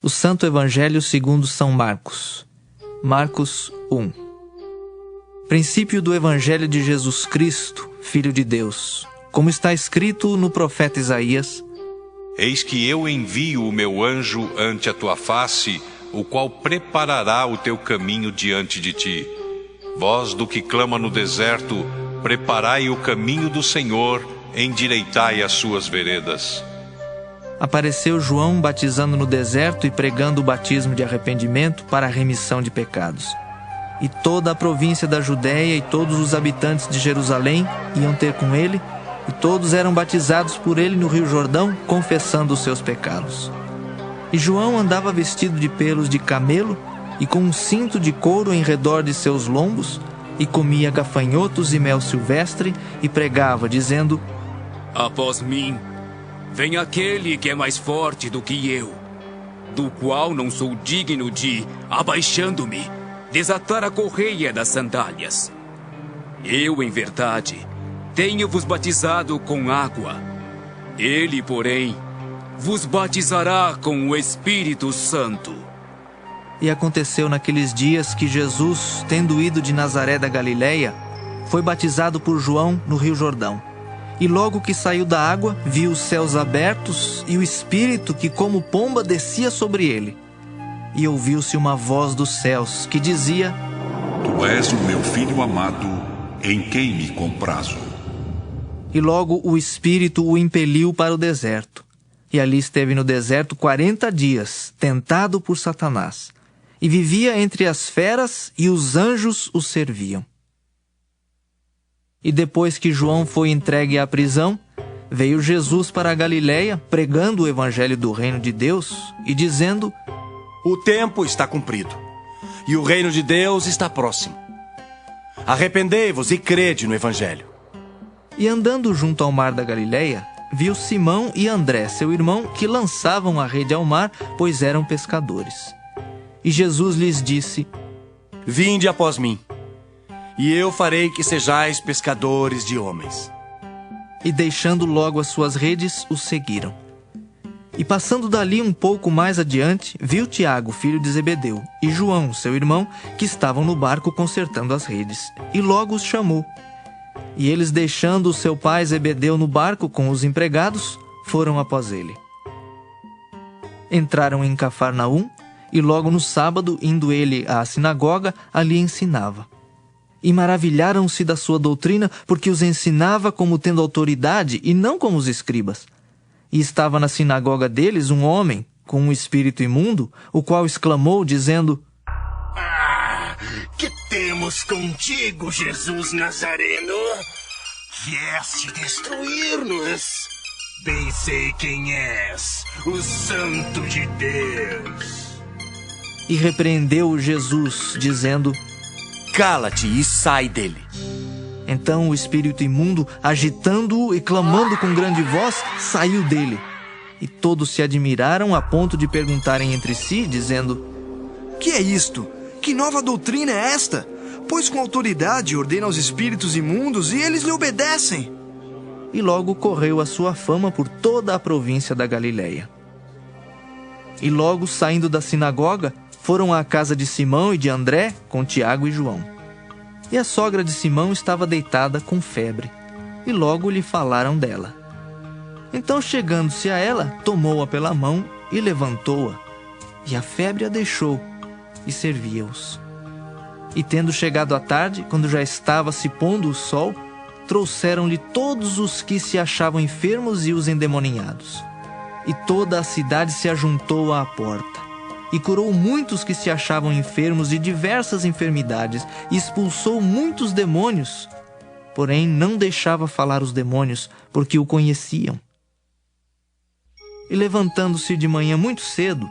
O Santo Evangelho segundo São Marcos. Marcos 1. Princípio do Evangelho de Jesus Cristo, Filho de Deus, como está escrito no profeta Isaías: Eis que eu envio o meu anjo ante a tua face, o qual preparará o teu caminho diante de ti. Vós do que clama no deserto, preparai o caminho do Senhor, endireitai as suas veredas. Apareceu João batizando no deserto e pregando o batismo de arrependimento para a remissão de pecados. E toda a província da Judéia e todos os habitantes de Jerusalém iam ter com ele, e todos eram batizados por ele no Rio Jordão, confessando os seus pecados. E João andava vestido de pelos de camelo e com um cinto de couro em redor de seus lombos, e comia gafanhotos e mel silvestre, e pregava, dizendo: Após mim, vem aquele que é mais forte do que eu, do qual não sou digno de, abaixando-me, desatar a correia das sandálias. Eu, em verdade, tenho-vos batizado com água. Ele, porém, vos batizará com o Espírito Santo. E aconteceu naqueles dias que Jesus, tendo ido de Nazaré da Galileia, foi batizado por João no Rio Jordão. E logo que saiu da água, viu os céus abertos e o Espírito que como pomba descia sobre ele. E ouviu-se uma voz dos céus que dizia: Tu és o meu Filho amado, em quem me comprazo. E logo o Espírito o impeliu para o deserto. E ali esteve no deserto 40 dias, tentado por Satanás. E vivia entre as feras, e os anjos o serviam. E depois que João foi entregue à prisão, veio Jesus para a Galileia, pregando o evangelho do reino de Deus, e dizendo: O tempo está cumprido, e o reino de Deus está próximo. Arrependei-vos e crede no evangelho. E andando junto ao mar da Galileia, viu Simão e André, seu irmão, que lançavam a rede ao mar, pois eram pescadores. E Jesus lhes disse: Vinde após mim, e eu farei que sejais pescadores de homens. E deixando logo as suas redes, os seguiram. E passando dali um pouco mais adiante, viu Tiago, filho de Zebedeu, e João, seu irmão, que estavam no barco consertando as redes, e logo os chamou. E eles, deixando o seu pai Zebedeu no barco com os empregados, foram após ele. Entraram em Cafarnaum, e logo no sábado, indo ele à sinagoga, ali ensinava. E maravilharam-se da sua doutrina, porque os ensinava como tendo autoridade, e não como os escribas. E estava na sinagoga deles um homem, com um espírito imundo, o qual exclamou, dizendo: Que temos contigo, Jesus Nazareno? Vieste destruir-nos. Bem sei quem és, o Santo de Deus. E repreendeu Jesus, dizendo: Cala-te e sai dele. Então o espírito imundo, agitando-o e clamando com grande voz, saiu dele. E todos se admiraram a ponto de perguntarem entre si, dizendo: Que é isto? Que nova doutrina é esta? Pois com autoridade ordena aos espíritos imundos e eles lhe obedecem. E logo correu a sua fama por toda a província da Galileia. E logo, saindo da sinagoga, foram à casa de Simão e de André, com Tiago e João. E a sogra de Simão estava deitada com febre, e logo lhe falaram dela. Então, chegando-se a ela, tomou-a pela mão e levantou-a, e a febre a deixou, e servia-os. E tendo chegado a tarde, quando já estava se pondo o sol, trouxeram-lhe todos os que se achavam enfermos e os endemoninhados. E toda a cidade se ajuntou à porta. E curou muitos que se achavam enfermos de diversas enfermidades, e expulsou muitos demônios. Porém, não deixava falar os demônios, porque o conheciam. E levantando-se de manhã muito cedo,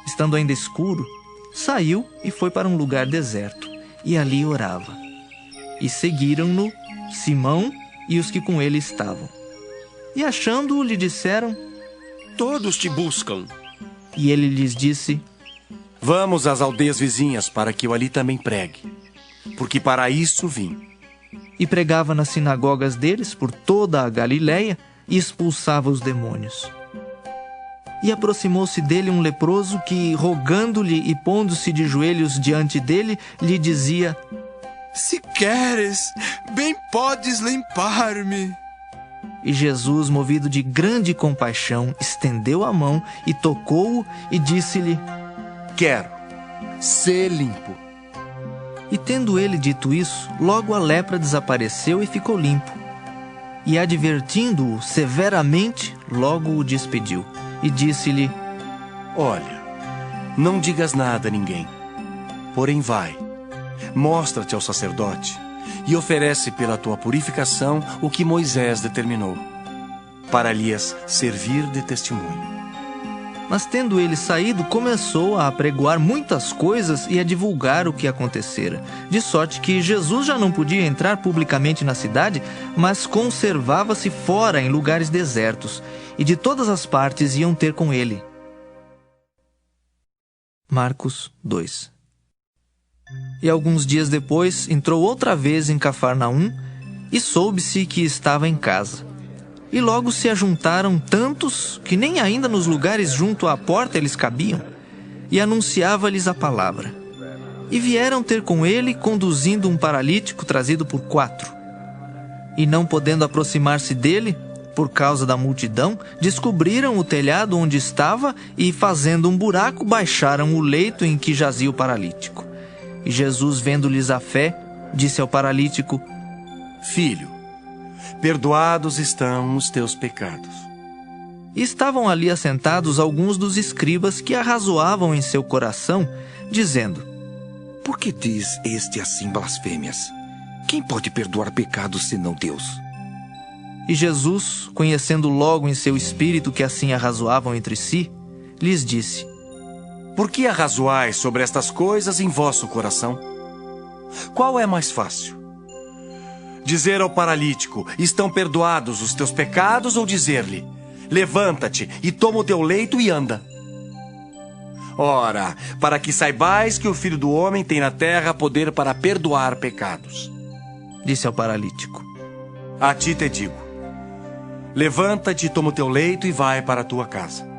estando ainda escuro, saiu e foi para um lugar deserto, e ali orava. E seguiram-no Simão e os que com ele estavam. E achando-o, lhe disseram: Todos te buscam. E ele lhes disse: Vamos às aldeias vizinhas para que eu ali também pregue, porque para isso vim. E pregava nas sinagogas deles por toda a Galileia e expulsava os demônios. E aproximou-se dele um leproso que, rogando-lhe e pondo-se de joelhos diante dele, lhe dizia: Se queres, bem podes limpar-me. E Jesus, movido de grande compaixão, estendeu a mão e tocou-o e disse-lhe: Quero, sê limpo. E tendo ele dito isso, logo a lepra desapareceu e ficou limpo. E advertindo-o severamente, logo o despediu. E disse-lhe: Olha, não digas nada a ninguém. Porém vai, mostra-te ao sacerdote e oferece pela tua purificação o que Moisés determinou, para lhes servir de testemunho. Mas tendo ele saído, começou a apregoar muitas coisas e a divulgar o que acontecera, de sorte que Jesus já não podia entrar publicamente na cidade, mas conservava-se fora em lugares desertos, e de todas as partes iam ter com ele. Marcos 2. E alguns dias depois entrou outra vez em Cafarnaum, e soube-se que estava em casa. E logo se ajuntaram tantos que nem ainda nos lugares junto à porta eles cabiam, e anunciava-lhes a palavra. E vieram ter com ele, conduzindo um paralítico trazido por 4. E não podendo aproximar-se dele, por causa da multidão, descobriram o telhado onde estava e, fazendo um buraco, baixaram o leito em que jazia o paralítico. E Jesus, vendo-lhes a fé, disse ao paralítico: Filho, perdoados estão os teus pecados. E estavam ali assentados alguns dos escribas que arrazoavam em seu coração, dizendo: Por que diz este assim blasfêmias? Quem pode perdoar pecados senão Deus? E Jesus, conhecendo logo em seu espírito que assim arrazoavam entre si, lhes disse: Por que arrazoais sobre estas coisas em vosso coração? Qual é mais fácil? Dizer ao paralítico: estão perdoados os teus pecados, ou dizer-lhe: levanta-te e toma o teu leito e anda? Ora, para que saibais que o Filho do Homem tem na terra poder para perdoar pecados. Disse ao paralítico: A ti te digo, levanta-te, toma o teu leito e vai para a tua casa.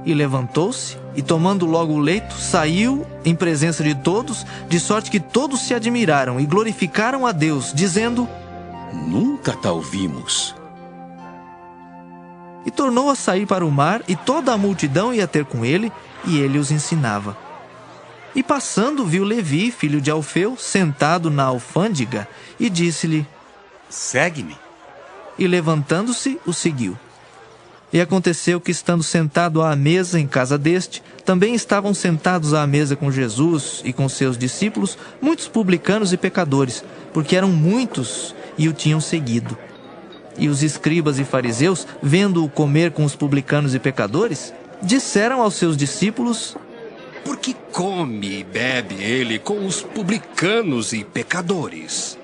E levantou-se, e tomando logo o leito, saiu em presença de todos, de sorte que todos se admiraram e glorificaram a Deus, dizendo: Nunca tal vimos. E tornou a sair para o mar, e toda a multidão ia ter com ele, e ele os ensinava. E passando, viu Levi, filho de Alfeu, sentado na alfândega, e disse-lhe: Segue-me. E levantando-se, o seguiu. E aconteceu que, estando sentado à mesa em casa deste, também estavam sentados à mesa com Jesus e com seus discípulos muitos publicanos e pecadores, porque eram muitos e o tinham seguido. E os escribas e fariseus, vendo-o comer com os publicanos e pecadores, disseram aos seus discípulos: Por que come e bebe ele com os publicanos e pecadores?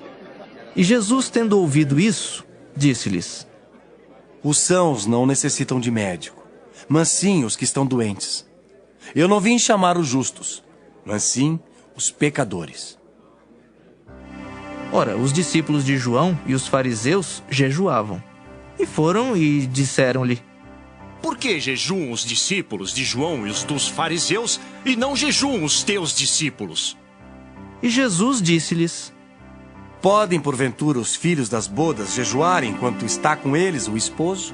E Jesus, tendo ouvido isso, disse-lhes: Os sãos não necessitam de médico, mas sim os que estão doentes. Eu não vim chamar os justos, mas sim os pecadores. Ora, os discípulos de João e os fariseus jejuavam. E foram e disseram-lhe: Por que jejuam os discípulos de João e os dos fariseus, e não jejuam os teus discípulos? E Jesus disse-lhes: Podem, porventura, os filhos das bodas jejuarem enquanto está com eles o esposo?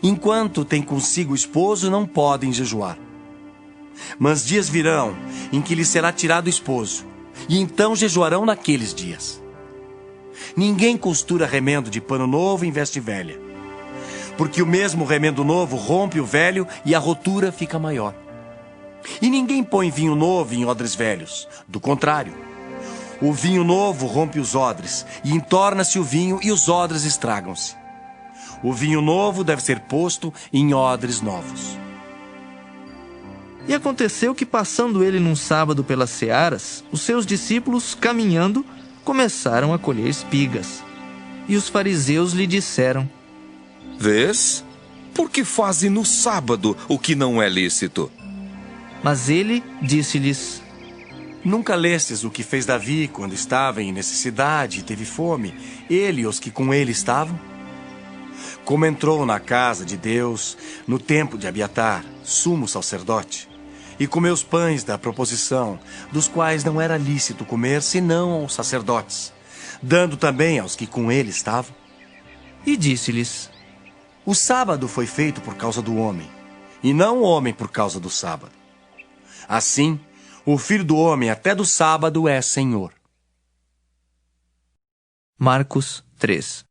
Enquanto tem consigo o esposo, não podem jejuar. Mas dias virão em que lhes será tirado o esposo, e então jejuarão naqueles dias. Ninguém costura remendo de pano novo em veste velha, porque o mesmo remendo novo rompe o velho e a rotura fica maior. E ninguém põe vinho novo em odres velhos, do contrário. O vinho novo rompe os odres, e entorna-se o vinho, e os odres estragam-se. O vinho novo deve ser posto em odres novos. E aconteceu que, passando ele num sábado pelas searas, os seus discípulos, caminhando, começaram a colher espigas. E os fariseus lhe disseram: Vês? Por que fazem no sábado o que não é lícito? Mas ele disse-lhes: Nunca lestes o que fez Davi quando estava em necessidade e teve fome, ele e os que com ele estavam? como entrou na casa de Deus no tempo de Abiatar, sumo sacerdote, e comeu os pães da proposição, dos quais não era lícito comer senão aos sacerdotes, dando também aos que com ele estavam. E disse-lhes: O sábado foi feito por causa do homem, e não o homem por causa do sábado. Assim, o Filho do Homem até do sábado é Senhor. Marcos 3.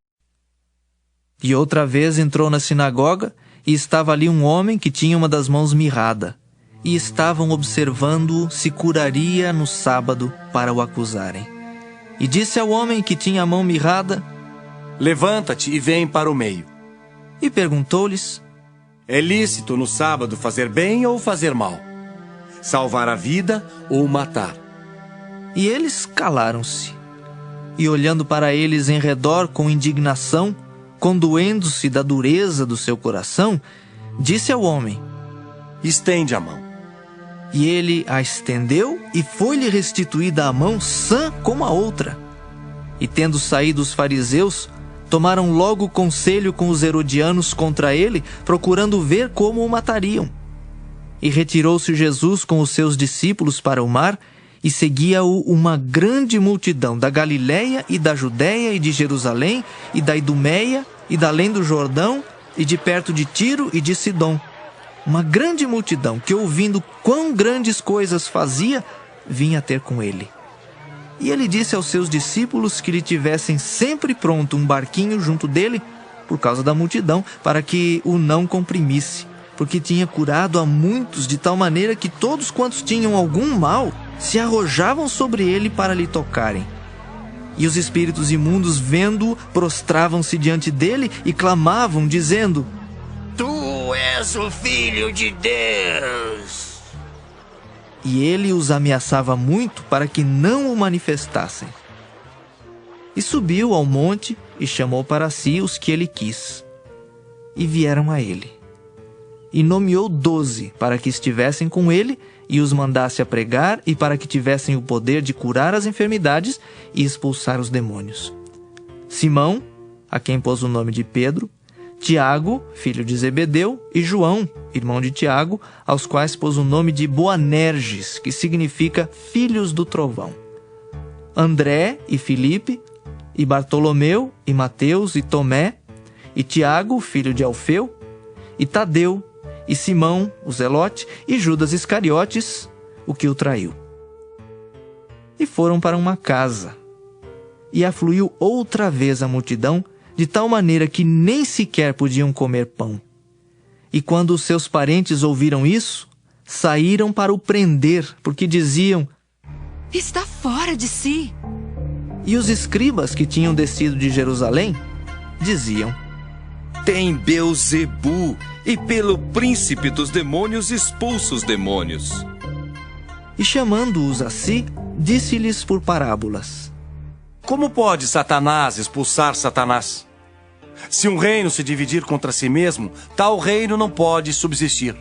E outra vez entrou na sinagoga, e estava ali um homem que tinha uma das mãos mirrada, e estavam observando-o se curaria no sábado para o acusarem. E disse ao homem que tinha a mão mirrada: Levanta-te e vem para o meio. E perguntou-lhes: É lícito no sábado fazer bem ou fazer mal? Salvar a vida ou matar? E eles calaram-se. E olhando para eles em redor com indignação, condoendo-se da dureza do seu coração, disse ao homem: Estende a mão. E ele a estendeu, e foi-lhe restituída a mão sã como a outra. E tendo saído os fariseus, tomaram logo conselho com os herodianos contra ele, procurando ver como o matariam. E retirou-se Jesus com os seus discípulos para o mar, e seguia-o uma grande multidão da Galiléia e da Judéia e de Jerusalém e da Idumeia e da além do Jordão e de perto de Tiro e de Sidom. Uma grande multidão que, ouvindo quão grandes coisas fazia, vinha ter com ele. E ele disse aos seus discípulos que lhe tivessem sempre pronto um barquinho junto dele, por causa da multidão, para que o não comprimisse, porque tinha curado a muitos de tal maneira que todos quantos tinham algum mal se arrojavam sobre ele para lhe tocarem. E os espíritos imundos, vendo-o, prostravam-se diante dele e clamavam, dizendo: Tu és o Filho de Deus. E ele os ameaçava muito para que não o manifestassem. E subiu ao monte e chamou para si os que ele quis. E vieram a ele. E nomeou 12 para que estivessem com ele e os mandasse a pregar e para que tivessem o poder de curar as enfermidades e expulsar os demônios. Simão, a quem pôs o nome de Pedro, Tiago, filho de Zebedeu, e João, irmão de Tiago, aos quais pôs o nome de Boanerges, que significa filhos do trovão. André e Filipe, e Bartolomeu, e Mateus, e Tomé, e Tiago, filho de Alfeu, e Tadeu, e Simão, o Zelote, e Judas Iscariotes, o que o traiu. E foram para uma casa. E afluiu outra vez a multidão, de tal maneira que nem sequer podiam comer pão. E quando os seus parentes ouviram isso, saíram para o prender, porque diziam: Está fora de si. E os escribas que tinham descido de Jerusalém diziam: Tem Beelzebu, e pelo príncipe dos demônios expulsa os demônios. E chamando-os a si, disse-lhes por parábolas: Como pode Satanás expulsar Satanás? Se um reino se dividir contra si mesmo, tal reino não pode subsistir.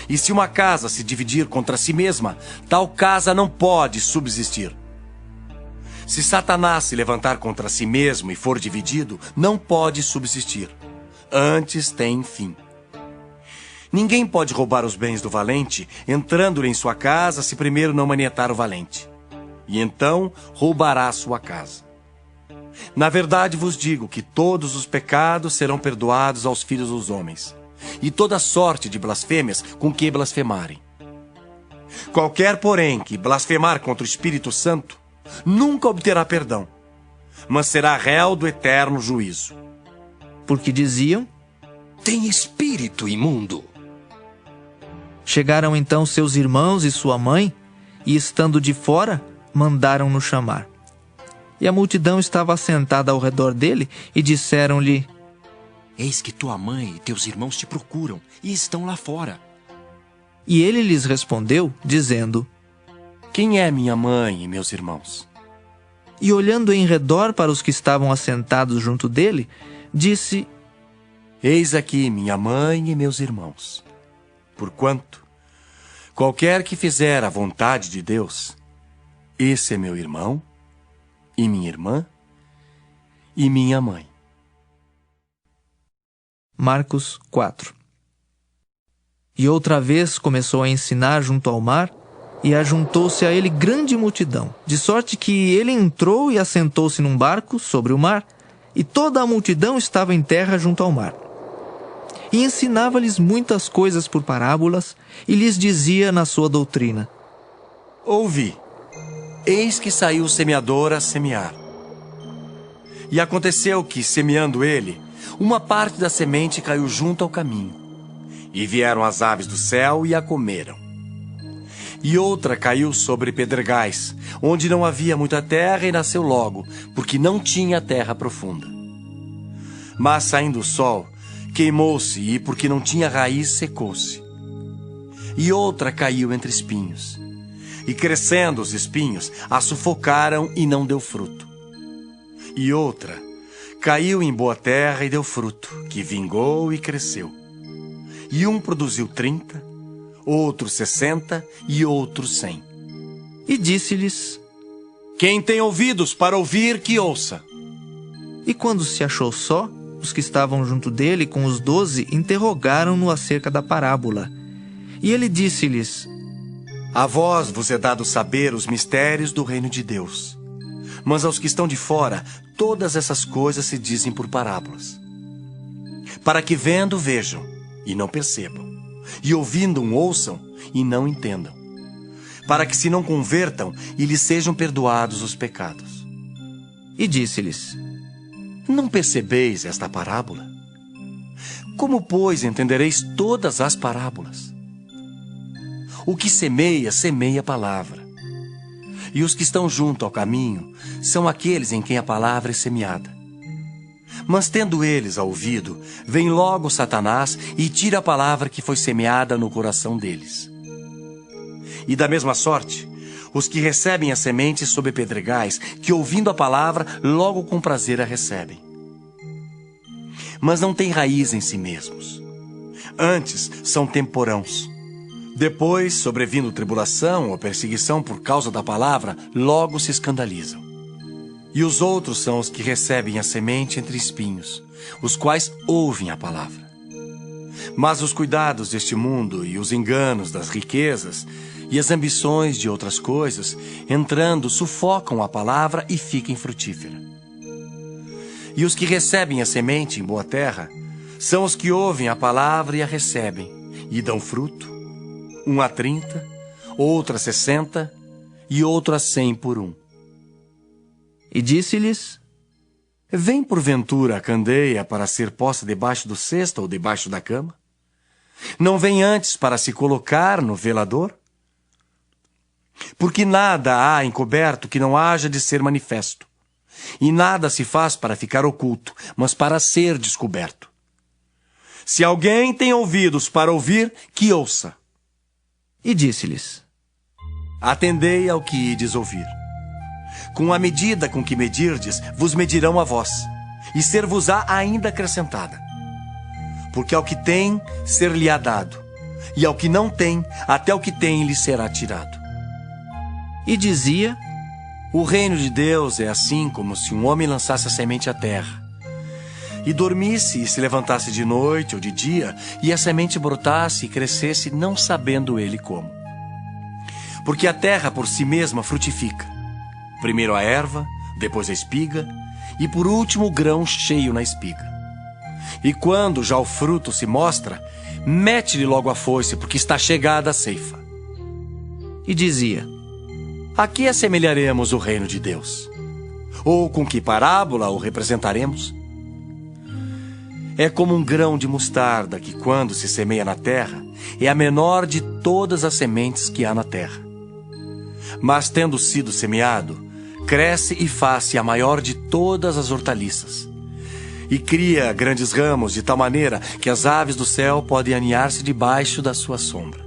E se uma casa se dividir contra si mesma, tal casa não pode subsistir. Se Satanás se levantar contra si mesmo e for dividido, não pode subsistir. Antes tem fim. Ninguém pode roubar os bens do valente, entrando-lhe em sua casa, se primeiro não manietar o valente. E então roubará sua casa. Na verdade vos digo que todos os pecados serão perdoados aos filhos dos homens, e toda sorte de blasfêmias com que blasfemarem. Qualquer, porém, que blasfemar contra o Espírito Santo, nunca obterá perdão, mas será réu do eterno juízo. Porque diziam: Tem espírito imundo. Chegaram então seus irmãos e sua mãe, e estando de fora, mandaram-no chamar. E a multidão estava assentada ao redor dele, e disseram-lhe: Eis que tua mãe e teus irmãos te procuram, e estão lá fora. E ele lhes respondeu, dizendo: Quem é minha mãe e meus irmãos? E olhando em redor para os que estavam assentados junto dele, disse: Eis aqui minha mãe e meus irmãos. Porquanto, qualquer que fizer a vontade de Deus, esse é meu irmão, e minha irmã, e minha mãe. Marcos 4. E outra vez começou a ensinar junto ao mar, e ajuntou-se a ele grande multidão, de sorte que ele entrou e assentou-se num barco sobre o mar, e toda a multidão estava em terra junto ao mar. E ensinava-lhes muitas coisas por parábolas, e lhes dizia na sua doutrina: Ouvi, eis que saiu o semeador a semear. E aconteceu que, semeando ele, uma parte da semente caiu junto ao caminho, e vieram as aves do céu e a comeram. E outra caiu sobre pedregais, onde não havia muita terra, e nasceu logo, porque não tinha terra profunda. Mas saindo o sol, queimou-se, e porque não tinha raiz, secou-se. E outra caiu entre espinhos, e crescendo os espinhos, a sufocaram e não deu fruto. E outra caiu em boa terra e deu fruto, que vingou e cresceu. E um produziu 30, outro 60 e outro 100. E disse-lhes: Quem tem ouvidos para ouvir, que ouça. E quando se achou só, os que estavam junto dele com os 12 interrogaram-no acerca da parábola. E ele disse-lhes: A vós vos é dado saber os mistérios do reino de Deus. Mas aos que estão de fora, todas essas coisas se dizem por parábolas, para que vendo vejam e não percebam, e ouvindo ouçam e não entendam, para que se não convertam e lhes sejam perdoados os pecados. E disse-lhes: Não percebeis esta parábola? Como, pois, entendereis todas as parábolas? O que semeia, semeia a palavra. E os que estão junto ao caminho são aqueles em quem a palavra é semeada. Mas tendo eles a ouvido, vem logo Satanás e tira a palavra que foi semeada no coração deles. E da mesma sorte, os que recebem a semente sob pedregais, que ouvindo a palavra, logo com prazer a recebem. Mas não têm raiz em si mesmos. Antes são temporãos. Depois, sobrevindo tribulação ou perseguição por causa da palavra, logo se escandalizam. E os outros são os que recebem a semente entre espinhos, os quais ouvem a palavra. Mas os cuidados deste mundo e os enganos das riquezas e as ambições de outras coisas, entrando, sufocam a palavra e fica infrutífera. E os que recebem a semente em boa terra são os que ouvem a palavra e a recebem, e dão fruto, um a 30, outro a 60 e outro a 100 por um. E disse-lhes: Vem porventura a candeia para ser posta debaixo do cesto ou debaixo da cama? Não vem antes para se colocar no velador? Porque nada há encoberto que não haja de ser manifesto, e nada se faz para ficar oculto, mas para ser descoberto. Se alguém tem ouvidos para ouvir, que ouça. E disse-lhes: Atendei ao que ides ouvir. Com a medida com que medirdes, vos medirão a vós, e ser-vos-á ainda acrescentada. Porque ao que tem, ser-lhe-á dado, e ao que não tem, até o que tem lhe será tirado. E dizia: O reino de Deus é assim como se um homem lançasse a semente à terra, e dormisse e se levantasse de noite ou de dia, e a semente brotasse e crescesse, não sabendo ele como. Porque a terra por si mesma frutifica. Primeiro a erva, depois a espiga, e por último o grão cheio na espiga. E quando já o fruto se mostra, mete-lhe logo a foice, porque está chegada a ceifa. E dizia: A que assemelharemos o reino de Deus? Ou com que parábola o representaremos? É como um grão de mostarda que, quando se semeia na terra, é a menor de todas as sementes que há na terra. Mas, tendo sido semeado, cresce e faz-se a maior de todas as hortaliças. E cria grandes ramos de tal maneira que as aves do céu podem aninhar-se debaixo da sua sombra.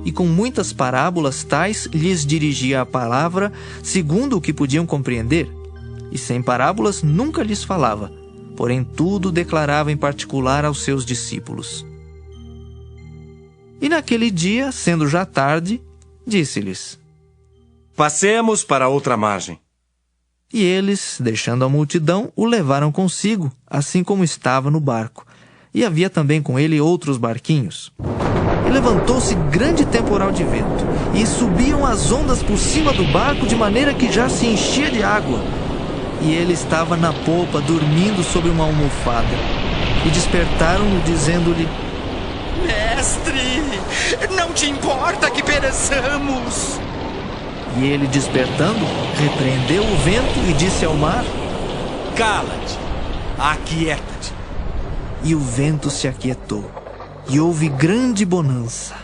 E com muitas parábolas tais lhes dirigia a palavra, segundo o que podiam compreender. E sem parábolas nunca lhes falava, porém tudo declarava em particular aos seus discípulos. E naquele dia, sendo já tarde, disse-lhes: Passemos para outra margem. E eles, deixando a multidão, o levaram consigo, assim como estava no barco, e havia também com ele outros barquinhos. E levantou-se grande temporal de vento, e subiam as ondas por cima do barco de maneira que já se enchia de água. E ele estava na popa, dormindo sobre uma almofada. E despertaram-no, dizendo-lhe: Mestre, não te importa que pereçamos? E ele, despertando, repreendeu o vento e disse ao mar: Cala-te, aquieta-te. E o vento se aquietou, e houve grande bonança.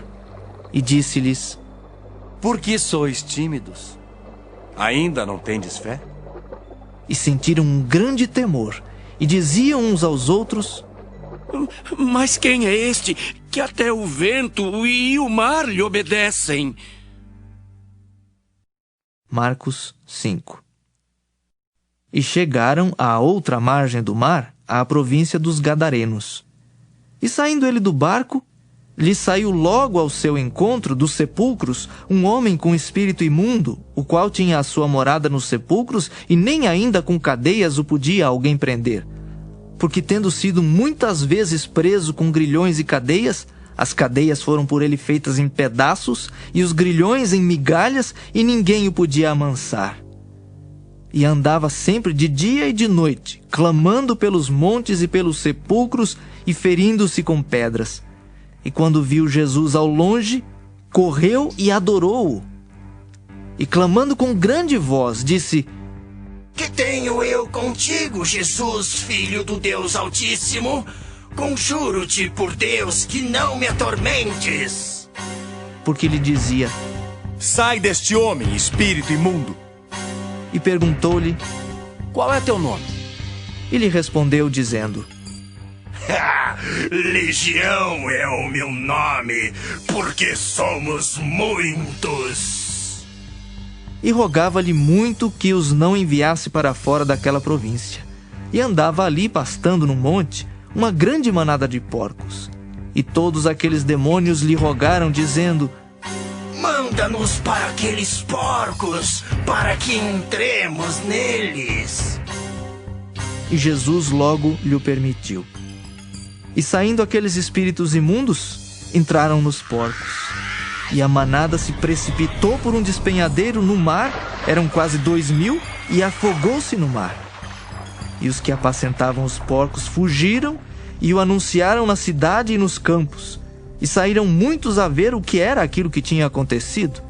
E disse-lhes: Por que sois tímidos? Ainda não tendes fé? E sentiram um grande temor, e diziam uns aos outros: Mas quem é este que até o vento e o mar lhe obedecem? Marcos 5. E chegaram à outra margem do mar, à província dos Gadarenos. E saindo ele do barco, lhe saiu logo ao seu encontro dos sepulcros um homem com espírito imundo, o qual tinha a sua morada nos sepulcros, e nem ainda com cadeias o podia alguém prender. Porque tendo sido muitas vezes preso com grilhões e cadeias, as cadeias foram por ele feitas em pedaços, e os grilhões em migalhas, e ninguém o podia amansar. E andava sempre de dia e de noite, clamando pelos montes e pelos sepulcros, e ferindo-se com pedras. E quando viu Jesus ao longe, correu e adorou-o. E clamando com grande voz, disse: Que tenho eu contigo, Jesus, Filho do Deus Altíssimo? Conjuro-te por Deus que não me atormentes. Porque lhe dizia: Sai deste homem, espírito imundo. E perguntou-lhe: Qual é teu nome? E lhe respondeu, dizendo: Legião é o meu nome, porque somos muitos. E rogava-lhe muito que os não enviasse para fora daquela província. E andava ali, pastando no monte, uma grande manada de porcos. E todos aqueles demônios lhe rogaram, dizendo: Manda-nos para aqueles porcos, para que entremos neles. E Jesus logo lhe permitiu. E saindo aqueles espíritos imundos, entraram nos porcos. E a manada se precipitou por um despenhadeiro no mar, eram quase 2.000, e afogou-se no mar. E os que apacentavam os porcos fugiram e o anunciaram na cidade e nos campos. E saíram muitos a ver o que era aquilo que tinha acontecido.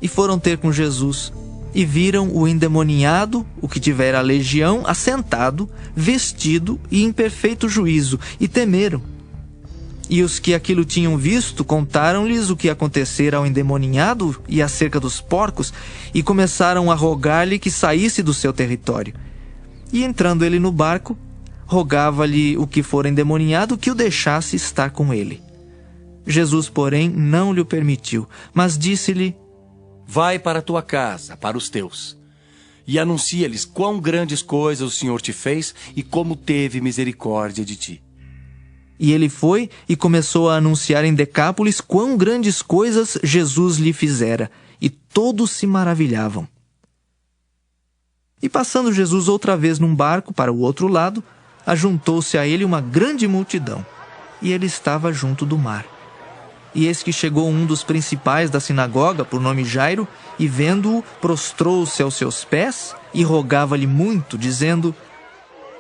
E foram ter com Jesus, e viram o endemoniado, o que tivera a legião, assentado, vestido e em perfeito juízo, e temeram. E os que aquilo tinham visto contaram-lhes o que acontecera ao endemoniado e acerca dos porcos, e começaram a rogar-lhe que saísse do seu território. E entrando ele no barco, rogava-lhe o que fora endemoniado que o deixasse estar com ele. Jesus, porém, não lhe o permitiu, mas disse-lhe: Vai para a tua casa, para os teus, e anuncia-lhes quão grandes coisas o Senhor te fez e como teve misericórdia de ti. E ele foi e começou a anunciar em Decápolis quão grandes coisas Jesus lhe fizera, e todos se maravilhavam. E passando Jesus outra vez num barco para o outro lado, ajuntou-se a ele uma grande multidão, e ele estava junto do mar. E eis que chegou um dos principais da sinagoga, por nome Jairo, e vendo-o, prostrou-se aos seus pés e rogava-lhe muito, dizendo: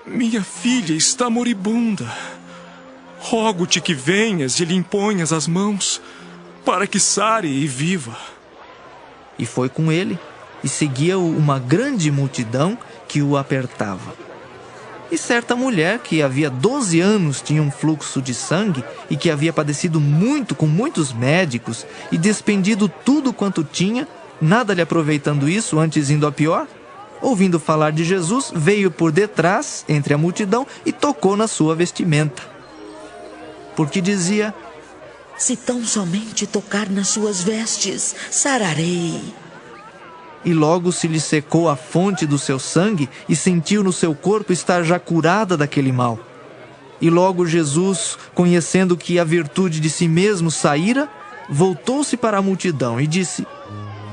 Minha filha está moribunda. Rogo-te que venhas e lhe imponhas as mãos, para que sare e viva. E foi com ele, e seguia-o uma grande multidão que o apertava. E certa mulher, que havia 12 anos tinha um fluxo de sangue, e que havia padecido muito com muitos médicos, e despendido tudo quanto tinha, nada lhe aproveitando isso, antes indo a pior, ouvindo falar de Jesus, veio por detrás, entre a multidão, e tocou na sua vestimenta. Porque dizia: Se tão somente tocar nas suas vestes, sararei. E logo se lhe secou a fonte do seu sangue, e sentiu no seu corpo estar já curada daquele mal. E logo Jesus, conhecendo que a virtude de si mesmo saíra, voltou-se para a multidão e disse: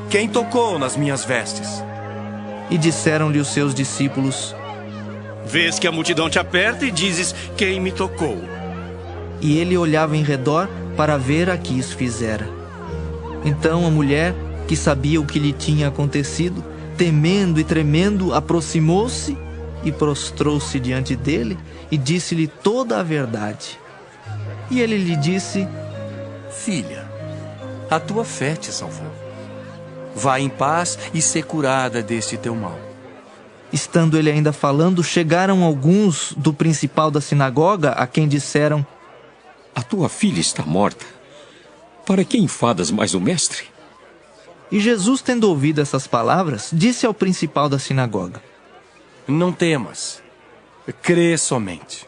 Quem tocou nas minhas vestes? E disseram-lhe os seus discípulos: Vês que a multidão te aperta e dizes: Quem me tocou? e ele olhava em redor para ver a que isso fizera. Então a mulher, que sabia o que lhe tinha acontecido, temendo e tremendo, aproximou-se e prostrou-se diante dele e disse-lhe toda a verdade. E ele lhe disse: Filha, a tua fé te salvou. Vá em paz e ser curada deste teu mal. Estando ele ainda falando, chegaram alguns do principal da sinagoga, a quem disseram: A tua filha está morta. Para que enfadas mais o mestre? E Jesus, tendo ouvido essas palavras, disse ao principal da sinagoga: Não temas, crê somente.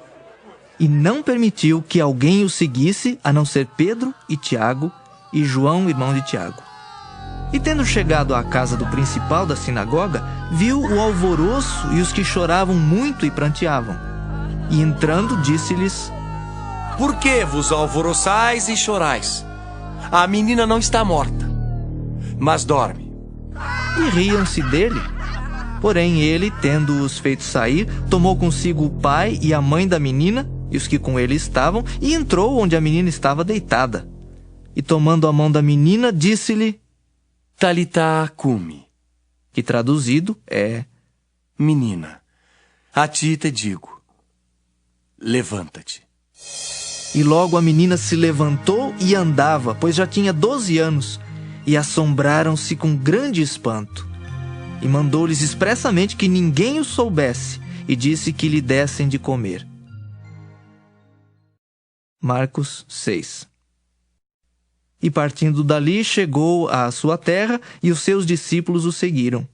E não permitiu que alguém o seguisse, a não ser Pedro e Tiago e João, irmão de Tiago. E tendo chegado à casa do principal da sinagoga, viu o alvoroço e os que choravam muito e pranteavam. E entrando, disse-lhes: Por que vos alvoroçais e chorais? A menina não está morta, mas dorme. E riam-se dele. Porém ele, tendo-os feito sair, tomou consigo o pai e a mãe da menina e os que com ele estavam, e entrou onde a menina estava deitada. E tomando a mão da menina, disse-lhe: Talitá cumi, que traduzido é: Menina, a ti te digo, levanta-te. E logo a menina se levantou e andava, pois já tinha 12 anos, e assombraram-se com grande espanto. E mandou-lhes expressamente que ninguém o soubesse, e disse que lhe dessem de comer. Marcos 6. E partindo dali, chegou à sua terra, e os seus discípulos o seguiram.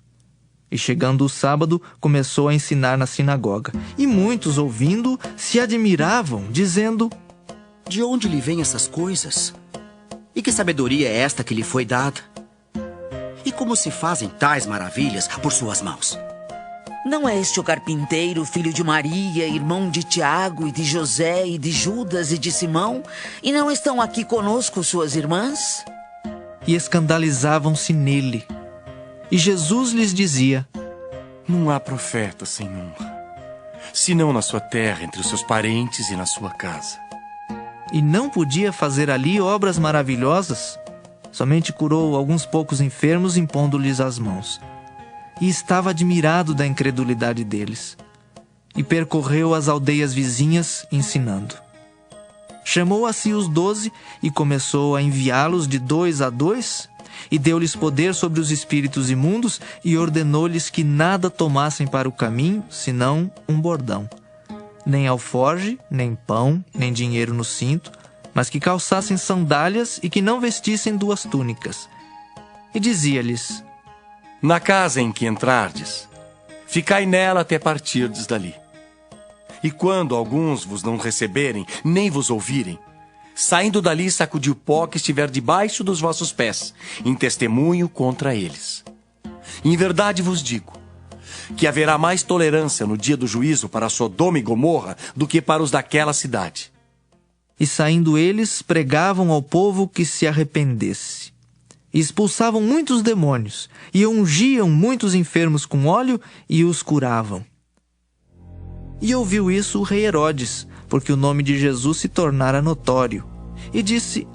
E chegando o sábado, começou a ensinar na sinagoga. E muitos, ouvindo, se admiravam, dizendo: De onde lhe vêm essas coisas? E que sabedoria é esta que lhe foi dada? E como se fazem tais maravilhas por suas mãos? Não é este o carpinteiro, filho de Maria, irmão de Tiago e de José e de Judas e de Simão? E não estão aqui conosco suas irmãs? E escandalizavam-se nele. E Jesus lhes dizia: Não há profeta sem honra, senão na sua terra, entre os seus parentes e na sua casa. E não podia fazer ali obras maravilhosas, somente curou alguns poucos enfermos, impondo-lhes as mãos. E estava admirado da incredulidade deles. E percorreu as aldeias vizinhas, ensinando. Chamou a si os 12 e começou a enviá-los de 2 a 2, e deu-lhes poder sobre os espíritos imundos, e ordenou-lhes que nada tomassem para o caminho, senão um bordão. Nem alforge, nem pão, nem dinheiro no cinto, mas que calçassem sandálias e que não vestissem 2 túnicas. E dizia-lhes: Na casa em que entrardes, ficai nela até partirdes dali. E quando alguns vos não receberem, nem vos ouvirem, saindo dali, sacudi o pó que estiver debaixo dos vossos pés, em testemunho contra eles. Em verdade vos digo, que haverá mais tolerância no dia do juízo para Sodoma e Gomorra do que para os daquela cidade. E saindo eles, pregavam ao povo que se arrependesse. E expulsavam muitos demônios, e ungiam muitos enfermos com óleo, e os curavam. E ouviu isso o rei Herodes, porque o nome de Jesus se tornara notório. E disse: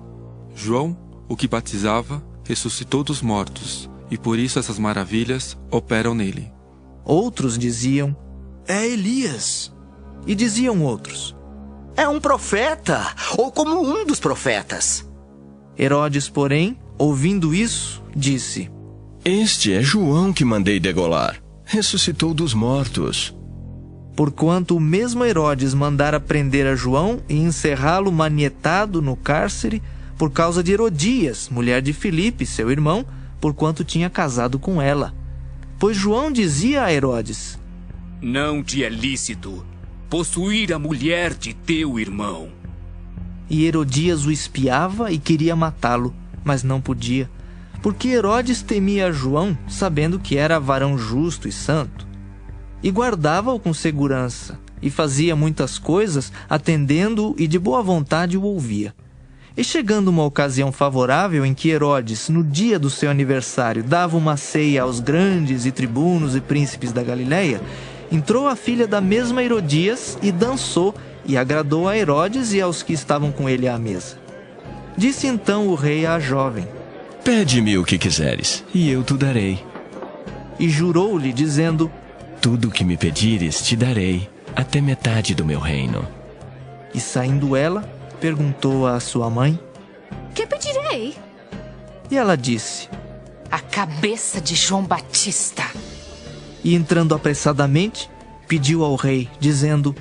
João, o que batizava, ressuscitou dos mortos, e por isso essas maravilhas operam nele. Outros diziam: É Elias. E diziam outros: É um profeta, ou como um dos profetas. Herodes, porém, ouvindo isso, disse: Este é João que mandei degolar. Ressuscitou dos mortos. Porquanto o mesmo Herodes mandara prender a João e encerrá-lo manietado no cárcere por causa de Herodias, mulher de Filipe, seu irmão, porquanto tinha casado com ela. Pois João dizia a Herodes: Não te é lícito possuir a mulher de teu irmão. E Herodias o espiava e queria matá-lo, mas não podia, porque Herodes temia João, sabendo que era varão justo e santo. E guardava-o com segurança, e fazia muitas coisas, atendendo-o e de boa vontade o ouvia. E chegando uma ocasião favorável em que Herodes, no dia do seu aniversário, dava uma ceia aos grandes e tribunos e príncipes da Galileia, entrou a filha da mesma Herodias e dançou, e agradou a Herodes e aos que estavam com ele à mesa. Disse então o rei à jovem: Pede-me o que quiseres, e eu te darei. E jurou-lhe, dizendo: Tudo o que me pedires te darei, até metade do meu reino. E saindo ela, perguntou à sua mãe: Que pedirei? E ela disse: A cabeça de João Batista. E entrando apressadamente, pediu ao rei, dizendo: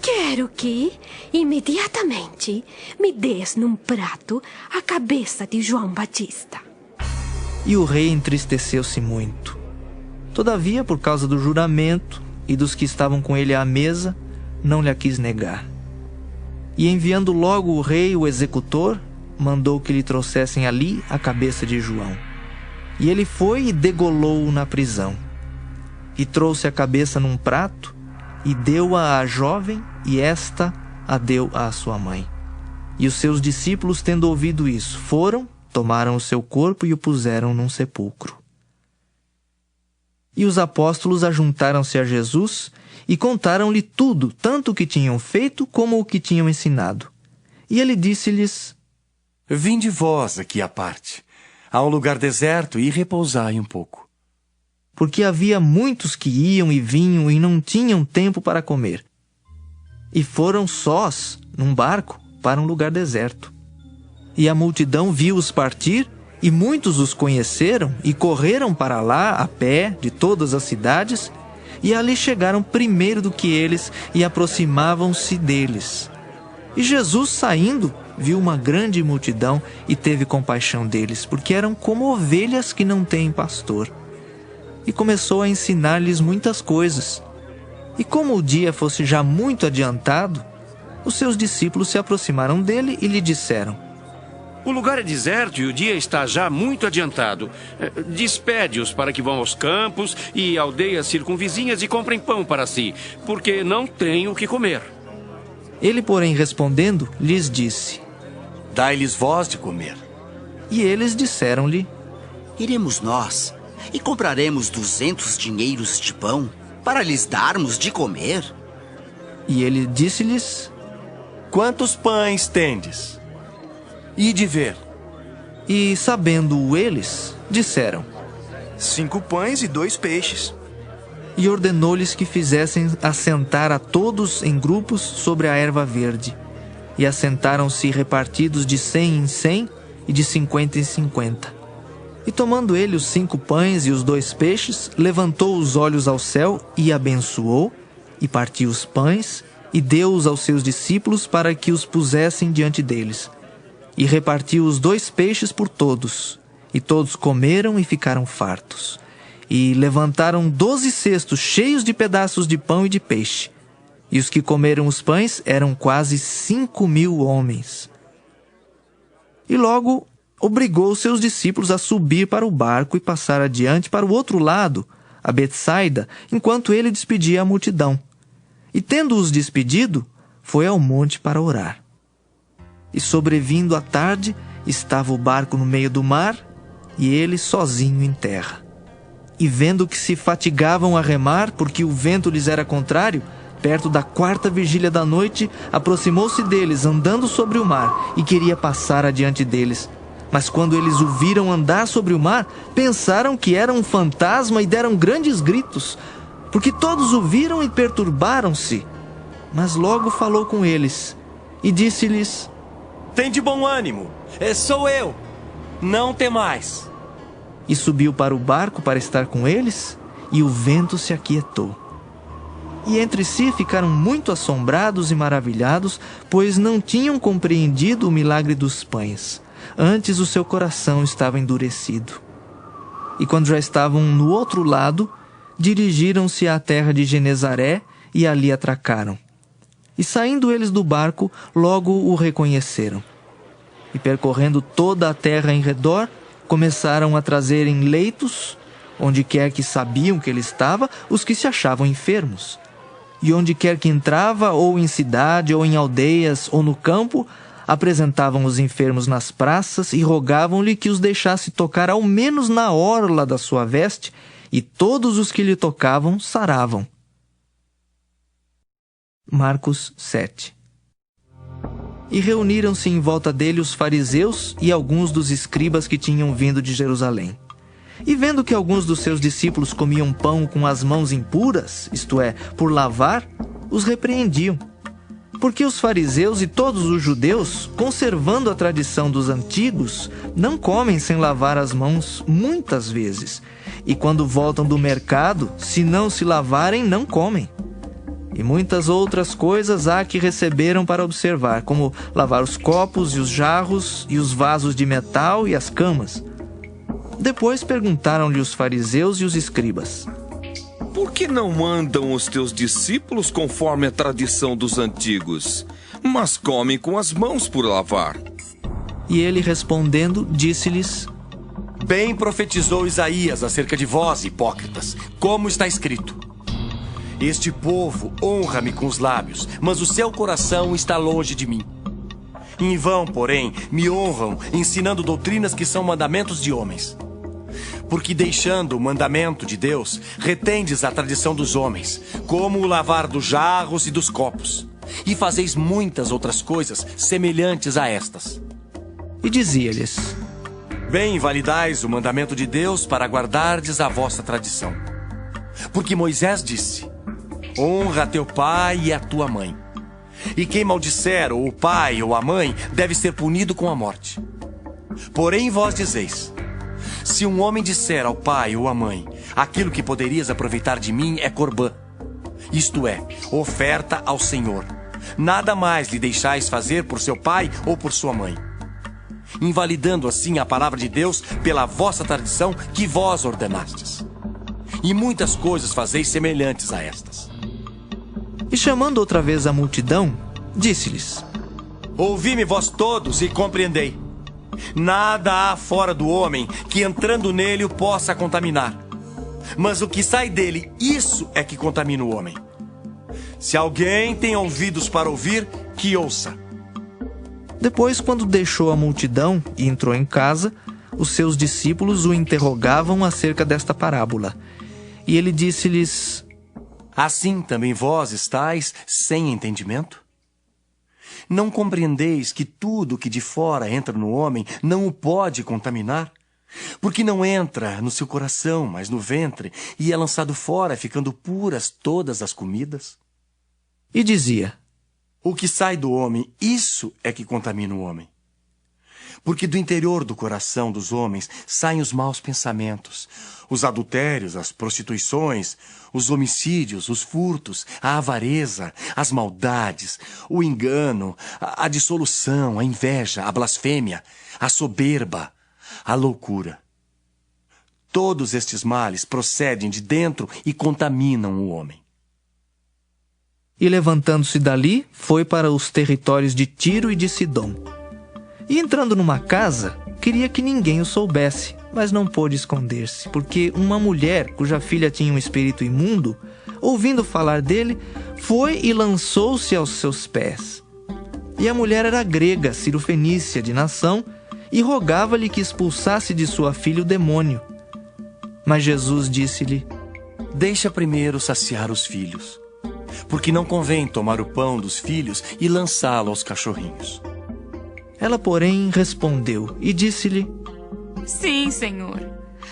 Quero que, imediatamente, me des num prato a cabeça de João Batista. E o rei entristeceu-se muito. Todavia, por causa do juramento e dos que estavam com ele à mesa, não lhe quis negar. E enviando logo o rei o executor, mandou que lhe trouxessem ali a cabeça de João. E ele foi e degolou-o na prisão. E trouxe a cabeça num prato, e deu-a à jovem, e esta a deu à sua mãe. E os seus discípulos, tendo ouvido isso, foram, tomaram o seu corpo e o puseram num sepulcro. E os apóstolos ajuntaram-se a Jesus e contaram-lhe tudo, tanto o que tinham feito como o que tinham ensinado. E ele disse-lhes: Vinde vós aqui à parte, a um lugar deserto, e repousai um pouco. Porque havia muitos que iam e vinham e não tinham tempo para comer. E foram sós, num barco, para um lugar deserto. E a multidão viu-os partir, e muitos os conheceram e correram para lá a pé de todas as cidades, e ali chegaram primeiro do que eles e aproximavam-se deles. E Jesus, saindo, viu uma grande multidão e teve compaixão deles, porque eram como ovelhas que não têm pastor. E começou a ensinar-lhes muitas coisas. E como o dia fosse já muito adiantado, os seus discípulos se aproximaram dele e lhe disseram: O lugar é deserto e o dia está já muito adiantado. Despede-os para que vão aos campos e aldeias circunvizinhas e comprem pão para si, porque não têm o que comer. Ele, porém, respondendo, lhes disse: Dai-lhes vós de comer. E eles disseram-lhe: Iremos nós e compraremos 200 dinheiros de pão para lhes darmos de comer? E ele disse-lhes: Quantos pães tendes? Ide ver. E, sabendo-o eles, disseram: 5 pães e 2 peixes. E ordenou-lhes que fizessem assentar a todos em grupos sobre a erva verde. E assentaram-se repartidos de 100 em 100 e de 50 em 50. E tomando ele os 5 pães e os 2 peixes, levantou os olhos ao céu e abençoou, e partiu os pães, e deu-os aos seus discípulos para que os pusessem diante deles. E repartiu os 2 peixes por todos, e todos comeram e ficaram fartos. E levantaram 12 cestos cheios de pedaços de pão e de peixe. E os que comeram os pães eram quase 5.000 homens. E logo obrigou seus discípulos a subir para o barco e passar adiante para o outro lado, a Betsaida, enquanto ele despedia a multidão. E tendo-os despedido, foi ao monte para orar. E sobrevindo a tarde, estava o barco no meio do mar, e ele sozinho em terra. E vendo que se fatigavam a remar, porque o vento lhes era contrário, perto da 4ª vigília da noite, aproximou-se deles, andando sobre o mar, e queria passar adiante deles. Mas quando eles o viram andar sobre o mar, pensaram que era um fantasma e deram grandes gritos, porque todos o viram e perturbaram-se. Mas logo falou com eles e disse-lhes: Tende bom ânimo, sou eu, não temais. E subiu para o barco para estar com eles, e o vento se aquietou. E entre si ficaram muito assombrados e maravilhados, pois não tinham compreendido o milagre dos pães. Antes o seu coração estava endurecido. E quando já estavam no outro lado, dirigiram-se à terra de Genezaré e ali atracaram. E saindo eles do barco, logo o reconheceram. E percorrendo toda a terra em redor, começaram a trazer em leitos, onde quer que sabiam que ele estava, os que se achavam enfermos. E onde quer que entrava, ou em cidade, ou em aldeias, ou no campo, apresentavam os enfermos nas praças e rogavam-lhe que os deixasse tocar ao menos na orla da sua veste, e todos os que lhe tocavam saravam. Marcos 7. E reuniram-se em volta dele os fariseus e alguns dos escribas que tinham vindo de Jerusalém. E vendo que alguns dos seus discípulos comiam pão com as mãos impuras, isto é, por lavar, os repreendiam. Porque os fariseus e todos os judeus, conservando a tradição dos antigos, não comem sem lavar as mãos muitas vezes. E quando voltam do mercado, se não se lavarem, não comem. E muitas outras coisas há que receberam para observar, como lavar os copos e os jarros e os vasos de metal e as camas. Depois perguntaram-lhe os fariseus e os escribas: Por que não andam os teus discípulos conforme a tradição dos antigos, mas comem com as mãos por lavar? E ele respondendo, disse-lhes: Bem profetizou Isaías acerca de vós, hipócritas, como está escrito: Este povo honra-me com os lábios, mas o seu coração está longe de mim. Em vão, porém, me honram, ensinando doutrinas que são mandamentos de homens. Porque deixando o mandamento de Deus, retendes a tradição dos homens, como o lavar dos jarros e dos copos, e fazeis muitas outras coisas semelhantes a estas. E dizia-lhes: Bem invalidais o mandamento de Deus para guardardes a vossa tradição. Porque Moisés disse: Honra a teu pai e a tua mãe. E quem maldisser ou o pai ou a mãe deve ser punido com a morte. Porém vós dizeis: Se um homem disser ao pai ou à mãe: Aquilo que poderias aproveitar de mim é corbã, isto é, oferta ao Senhor, nada mais lhe deixais fazer por seu pai ou por sua mãe, invalidando assim a palavra de Deus pela vossa tradição que vós ordenastes. E muitas coisas fazeis semelhantes a estas. E chamando outra vez a multidão, disse-lhes: Ouvi-me vós todos e compreendei. Nada há fora do homem que entrando nele o possa contaminar. Mas o que sai dele, isso é que contamina o homem. Se alguém tem ouvidos para ouvir, que ouça. Depois, quando deixou a multidão e entrou em casa, os seus discípulos o interrogavam acerca desta parábola. E ele disse-lhes: Assim também vós estáis sem entendimento? Não compreendeis que tudo que de fora entra no homem não o pode contaminar? Porque não entra no seu coração, mas no ventre, e é lançado fora, ficando puras todas as comidas? E dizia: O que sai do homem, isso é que contamina o homem. Porque do interior do coração dos homens saem os maus pensamentos, os adultérios, as prostituições, os homicídios, os furtos, a avareza, as maldades, o engano, a dissolução, a inveja, a blasfêmia, a soberba, a loucura. Todos estes males procedem de dentro e contaminam o homem. E levantando-se dali, foi para os territórios de Tiro e de Sidom. E entrando numa casa, queria que ninguém o soubesse, mas não pôde esconder-se, porque uma mulher, cuja filha tinha um espírito imundo, ouvindo falar dele, foi e lançou-se aos seus pés. E a mulher era grega, cirofenícia de nação, e rogava-lhe que expulsasse de sua filha o demônio. Mas Jesus disse-lhe: Deixa primeiro saciar os filhos, porque não convém tomar o pão dos filhos e lançá-lo aos cachorrinhos. Ela, porém, respondeu e disse-lhe: Sim, Senhor,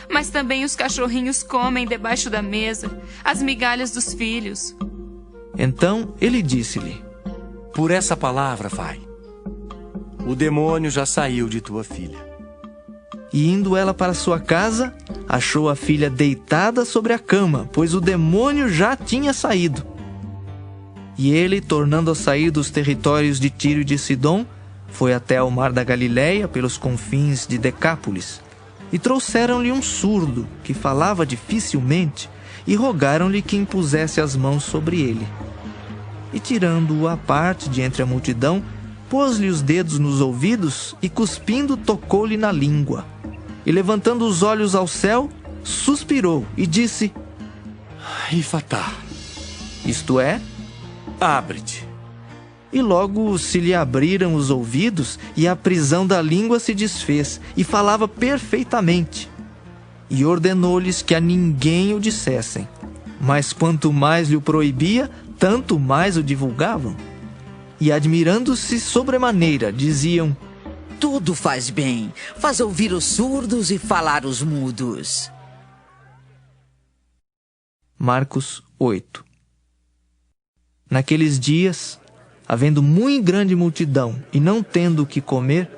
mas também os cachorrinhos comem debaixo da mesa as migalhas dos filhos. Então ele disse-lhe: Por essa palavra vai. O demônio já saiu de tua filha. E indo ela para sua casa, achou a filha deitada sobre a cama, pois o demônio já tinha saído. E ele, tornando a sair dos territórios de Tiro e de Sidom, foi até ao mar da Galileia, pelos confins de Decápolis. E trouxeram-lhe um surdo, que falava dificilmente, e rogaram-lhe que impusesse as mãos sobre ele. E tirando-o à parte de entre a multidão, pôs-lhe os dedos nos ouvidos e, cuspindo, tocou-lhe na língua. E levantando os olhos ao céu, suspirou e disse: Efatá, isto é, abre-te. E logo se lhe abriram os ouvidos, e a prisão da língua se desfez, e falava perfeitamente. E ordenou-lhes que a ninguém o dissessem. Mas quanto mais lhe o proibia, tanto mais o divulgavam. E admirando-se sobremaneira, diziam: tudo faz bem, faz ouvir os surdos e falar os mudos. Marcos 8. Naqueles dias, havendo muito grande multidão e não tendo o que comer,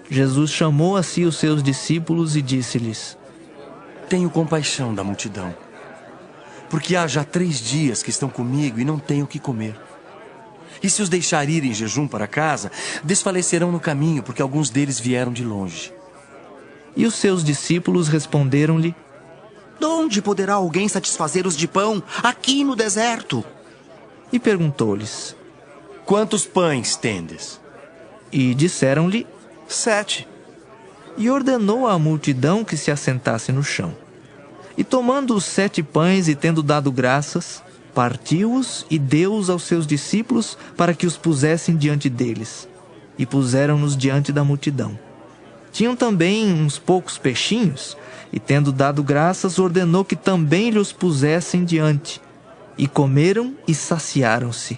Jesus chamou a si os seus discípulos e disse-lhes: tenho compaixão da multidão, porque há já 3 dias que estão comigo e não têm o que comer. E se os deixar ir em jejum para casa, desfalecerão no caminho, porque alguns deles vieram de longe. E os seus discípulos responderam-lhe: de onde poderá alguém satisfazer-os de pão aqui no deserto? E perguntou-lhes: quantos pães tendes? E disseram-lhe: 7. E ordenou à multidão que se assentasse no chão. E tomando os 7 pães e tendo dado graças, partiu-os e deu-os aos seus discípulos para que os pusessem diante deles. E puseram-nos diante da multidão. Tinham também uns poucos peixinhos, e tendo dado graças, ordenou que também lhes pusessem diante. E comeram e saciaram-se.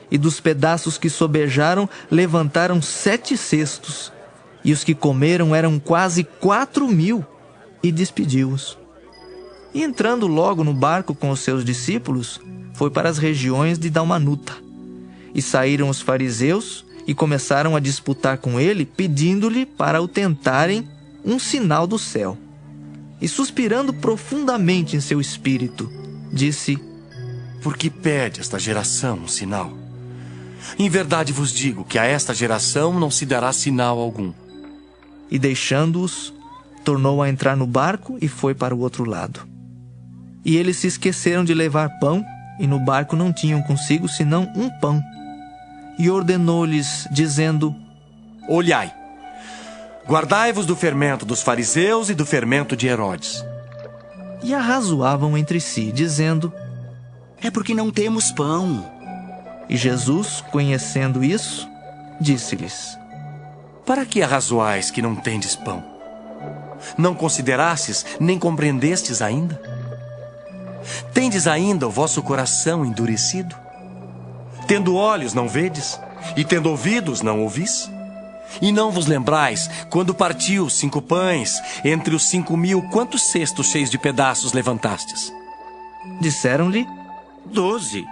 E dos pedaços que sobejaram, levantaram 7 cestos. E os que comeram eram quase 4.000, e despediu-os. E entrando logo no barco com os seus discípulos, foi para as regiões de Dalmanuta. E saíram os fariseus e começaram a disputar com ele, pedindo-lhe para o tentarem um sinal do céu. E suspirando profundamente em seu espírito, disse: por que pede esta geração um sinal? Em verdade vos digo que a esta geração não se dará sinal algum. E deixando-os, tornou a entrar no barco e foi para o outro lado. E eles se esqueceram de levar pão, e no barco não tinham consigo senão um pão. E ordenou-lhes, dizendo: olhai, guardai-vos do fermento dos fariseus e do fermento de Herodes. E arrazoavam entre si, dizendo: é porque não temos pão. E Jesus, conhecendo isso, disse-lhes: para que arrazoais que não tendes pão? Não considerastes, nem compreendestes ainda? Tendes ainda o vosso coração endurecido? Tendo olhos não vedes, e tendo ouvidos não ouvis? E não vos lembrais, quando partiu 5 pães, entre os 5.000, quantos cestos cheios de pedaços levantastes? Disseram-lhe: 12.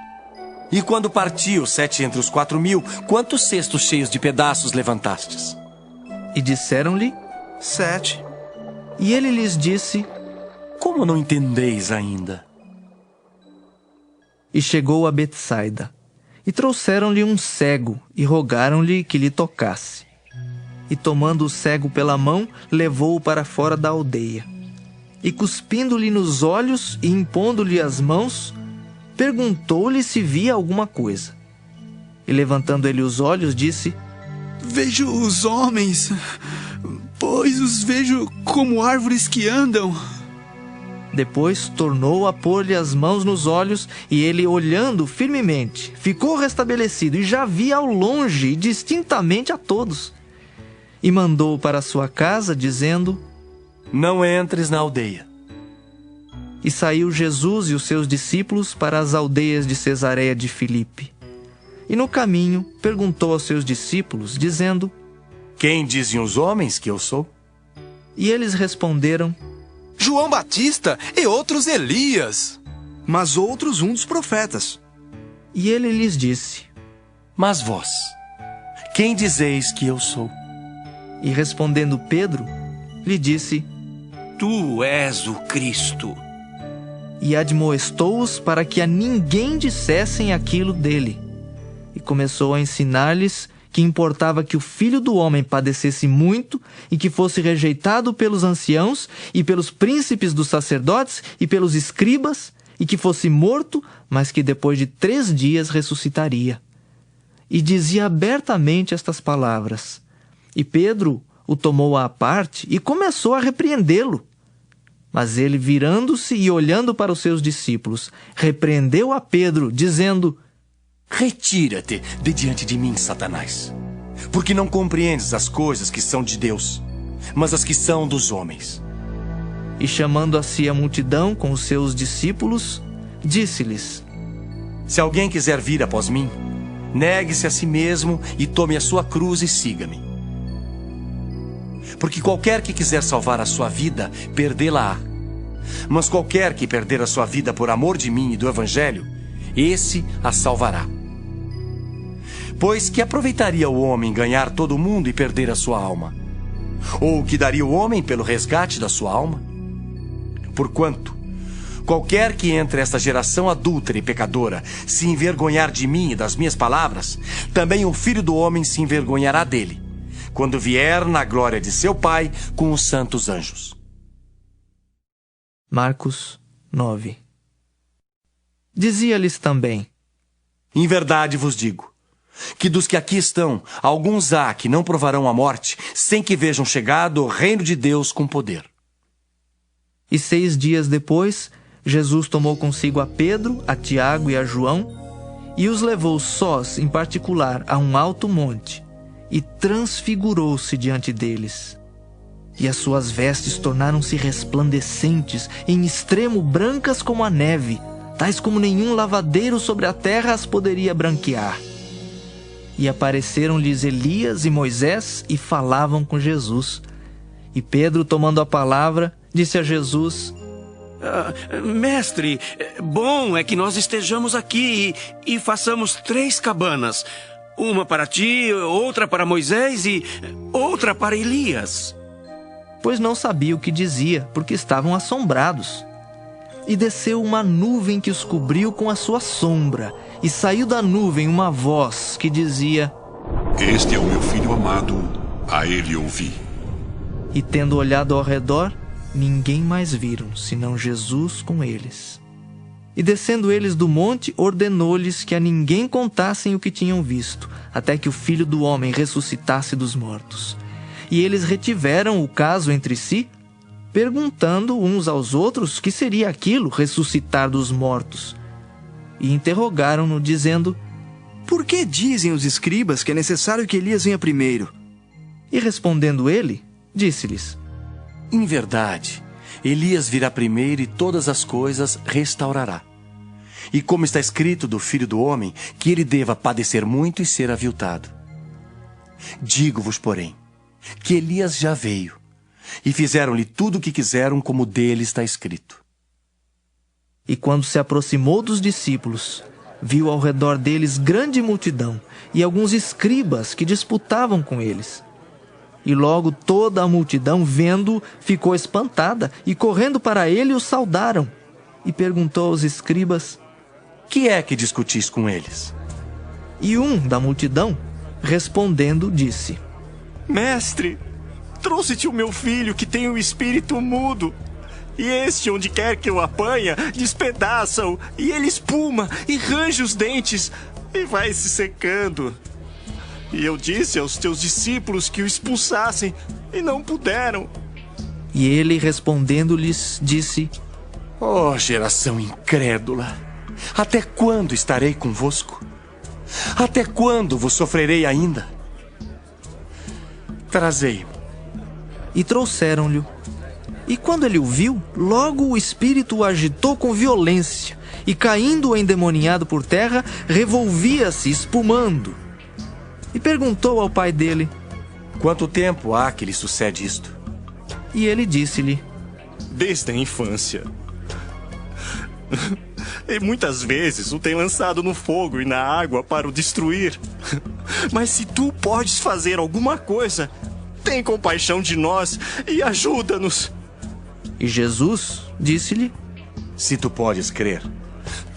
E quando partiu 7 entre os 4.000, quantos cestos cheios de pedaços levantastes? E disseram-lhe: 7. E ele lhes disse: como não entendeis ainda? E chegou a Betsaida, e trouxeram-lhe um cego, e rogaram-lhe que lhe tocasse. E tomando o cego pela mão, levou-o para fora da aldeia. E cuspindo-lhe nos olhos e impondo-lhe as mãos, perguntou-lhe se via alguma coisa. E levantando ele os olhos, disse: vejo os homens, pois os vejo como árvores que andam. Depois tornou a pôr-lhe as mãos nos olhos, e ele, olhando firmemente, ficou restabelecido e já via ao longe e distintamente a todos. E mandou-o para sua casa, dizendo: não entres na aldeia. E saiu Jesus e os seus discípulos para as aldeias de Cesareia de Filipe. E no caminho perguntou aos seus discípulos, dizendo: quem dizem os homens que eu sou? E eles responderam: João Batista e outros Elias. Mas outros um dos profetas. E ele lhes disse: mas vós, quem dizeis que eu sou? E respondendo Pedro, lhe disse: tu és o Cristo. E admoestou-os para que a ninguém dissessem aquilo dele. E começou a ensinar-lhes que importava que o Filho do Homem padecesse muito e que fosse rejeitado pelos anciãos e pelos príncipes dos sacerdotes e pelos escribas, e que fosse morto, mas que depois de 3 dias ressuscitaria. E dizia abertamente estas palavras. E Pedro o tomou à parte e começou a repreendê-lo. Mas ele, virando-se e olhando para os seus discípulos, repreendeu a Pedro, dizendo: retira-te de diante de mim, Satanás, porque não compreendes as coisas que são de Deus, mas as que são dos homens. E chamando a si a multidão com os seus discípulos, disse-lhes: Se alguém quiser vir após mim, negue-se a si mesmo e tome a sua cruz e siga-me. Porque qualquer que quiser salvar a sua vida, perdê-la-á. Mas qualquer que perder a sua vida por amor de mim e do Evangelho, esse a salvará. Pois que aproveitaria o homem ganhar todo o mundo e perder a sua alma? Ou o que daria o homem pelo resgate da sua alma? Porquanto, qualquer que entre esta geração adúltera e pecadora se envergonhar de mim e das minhas palavras, também o Filho do Homem se envergonhará dele, quando vier na glória de seu Pai com os santos anjos. Marcos 9. Dizia-lhes também: Em verdade vos digo, que dos que aqui estão, alguns há que não provarão a morte, sem que vejam chegado o reino de Deus com poder. E 6 dias depois, Jesus tomou consigo a Pedro, a Tiago e a João, e os levou sós, em particular, a um alto monte, e transfigurou-se diante deles. E as suas vestes tornaram-se resplandecentes, em extremo brancas como a neve, tais como nenhum lavadeiro sobre a terra as poderia branquear. E apareceram-lhes Elias e Moisés e falavam com Jesus. E Pedro, tomando a palavra, disse a Jesus: Mestre, bom é que nós estejamos aqui e façamos 3 cabanas. Uma para ti, outra para Moisés e outra para Elias. Pois não sabia o que dizia, porque estavam assombrados. E desceu uma nuvem que os cobriu com a sua sombra, e saiu da nuvem uma voz que dizia: Este é o meu filho amado, a ele ouvi. E tendo olhado ao redor, ninguém mais viram, senão Jesus com eles. E descendo eles do monte, ordenou-lhes que a ninguém contassem o que tinham visto, até que o Filho do Homem ressuscitasse dos mortos. E eles retiveram o caso entre si, perguntando uns aos outros que seria aquilo, ressuscitar dos mortos. E interrogaram-no, dizendo: Por que dizem os escribas que é necessário que Elias venha primeiro? E respondendo ele, disse-lhes: Em verdade, Elias virá primeiro e todas as coisas restaurará. E como está escrito do Filho do Homem, que ele deva padecer muito e ser aviltado. Digo-vos, porém, que Elias já veio, e fizeram-lhe tudo o que quiseram, como dele está escrito. E quando se aproximou dos discípulos, viu ao redor deles grande multidão, e alguns escribas que disputavam com eles. E logo toda a multidão, vendo-o, ficou espantada, e correndo para ele o saudaram. E perguntou aos escribas: Que é que discutis com eles? E um da multidão, respondendo, disse: Mestre, trouxe-te o meu filho que tem o espírito mudo. E este, onde quer que o apanha, despedaça-o, e ele espuma e range os dentes, e vai se secando. E eu disse aos teus discípulos que o expulsassem, e não puderam. E ele, respondendo-lhes, disse: Ó geração incrédula, até quando estarei convosco? Até quando vos sofrerei ainda? Trazei-o. E trouxeram-lhe. E quando ele o viu, logo o espírito o agitou com violência, e caindo o endemoniado por terra, revolvia-se, espumando. E perguntou ao pai dele: Quanto tempo há que lhe sucede isto? E ele disse-lhe: Desde a infância. E muitas vezes o tem lançado no fogo e na água para o destruir. Mas se tu podes fazer alguma coisa, tem compaixão de nós e ajuda-nos. E Jesus disse-lhe: Se tu podes crer,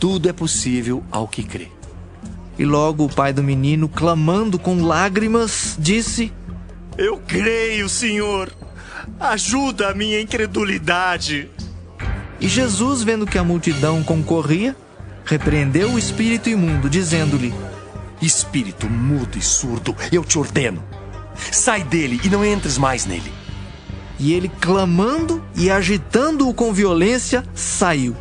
tudo é possível ao que crê. E logo o pai do menino, clamando com lágrimas, disse: Eu creio, Senhor. Ajuda a minha incredulidade. E Jesus, vendo que a multidão concorria, repreendeu o espírito imundo, dizendo-lhe: Espírito mudo e surdo, eu te ordeno, sai dele e não entres mais nele. E ele, clamando e agitando-o com violência, saiu.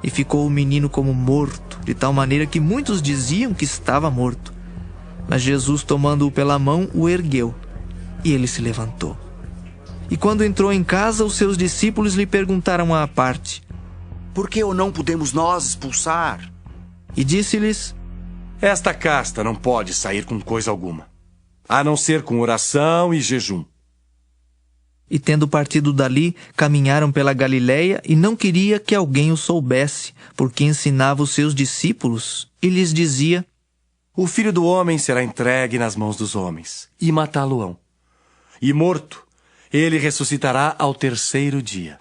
E ficou o menino como morto, de tal maneira que muitos diziam que estava morto. Mas Jesus, tomando-o pela mão, o ergueu, e ele se levantou. E quando entrou em casa, os seus discípulos lhe perguntaram à parte: Por que o não podemos nós expulsar? e disse-lhes: Esta casta não pode sair com coisa alguma, a não ser com oração e jejum. E tendo partido dali, caminharam pela Galiléia, e não queria que alguém o soubesse, porque ensinava os seus discípulos, e lhes dizia: O Filho do Homem será entregue nas mãos dos homens, e matá-lo-ão. E morto, ele ressuscitará ao terceiro dia.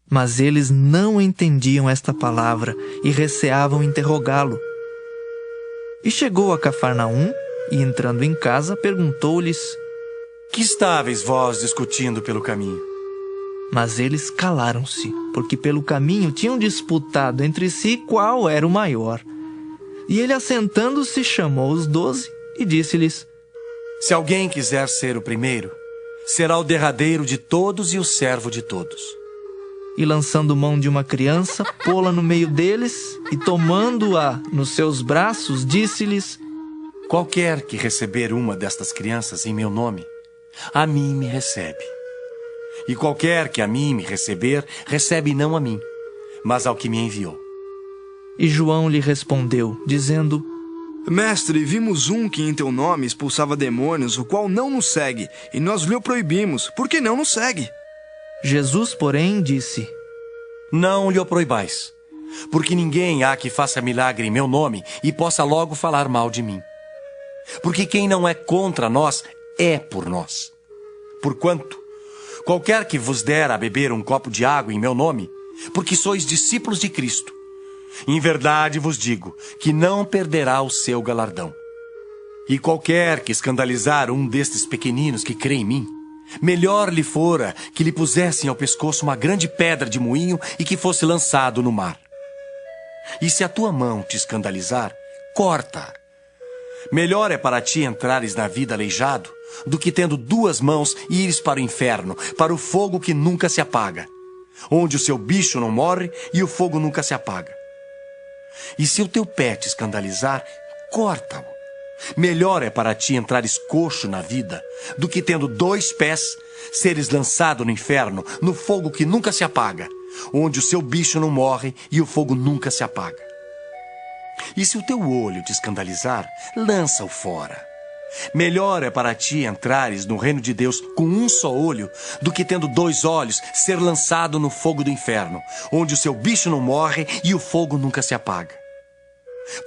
Mas eles não entendiam esta palavra, e receavam interrogá-lo. E chegou a Cafarnaum, e entrando em casa, perguntou-lhes: Que estáveis vós discutindo pelo caminho? Mas eles calaram-se, porque pelo caminho tinham disputado entre si qual era o maior. E ele, assentando-se, chamou os 12 e disse-lhes: Se alguém quiser ser o primeiro, será o derradeiro de todos e o servo de todos. E lançando mão de uma criança, pô-la no meio deles, e tomando-a nos seus braços, disse-lhes: Qualquer que receber uma destas crianças em meu nome, a mim me recebe. E qualquer que a mim me receber, recebe não a mim, mas ao que me enviou. E João lhe respondeu, dizendo: Mestre, vimos um que em teu nome expulsava demônios, o qual não nos segue, e nós lhe o proibimos, porque não nos segue. Jesus, porém, disse: Não lhe o proibais, porque ninguém há que faça milagre em meu nome e possa logo falar mal de mim. Porque quem não é contra nós é por nós. Porquanto, qualquer que vos der a beber um copo de água em meu nome, porque sois discípulos de Cristo, em verdade vos digo que não perderá o seu galardão. E qualquer que escandalizar um destes pequeninos que crê em mim, melhor lhe fora que lhe pusessem ao pescoço uma grande pedra de moinho e que fosse lançado no mar. E se a tua mão te escandalizar, corta. Melhor é para ti entrares na vida aleijado do que tendo 2 mãos ires para o inferno, para o fogo que nunca se apaga, onde o seu bicho não morre e o fogo nunca se apaga. E se o teu pé te escandalizar, corta-o. Melhor é para ti entrares coxo na vida do que tendo 2 pés seres lançado no inferno, no fogo que nunca se apaga, onde o seu bicho não morre e o fogo nunca se apaga. E se o teu olho te escandalizar, lança-o fora. Melhor é para ti entrares no reino de Deus com um só olho do que tendo 2 olhos ser lançado no fogo do inferno, onde o seu bicho não morre e o fogo nunca se apaga.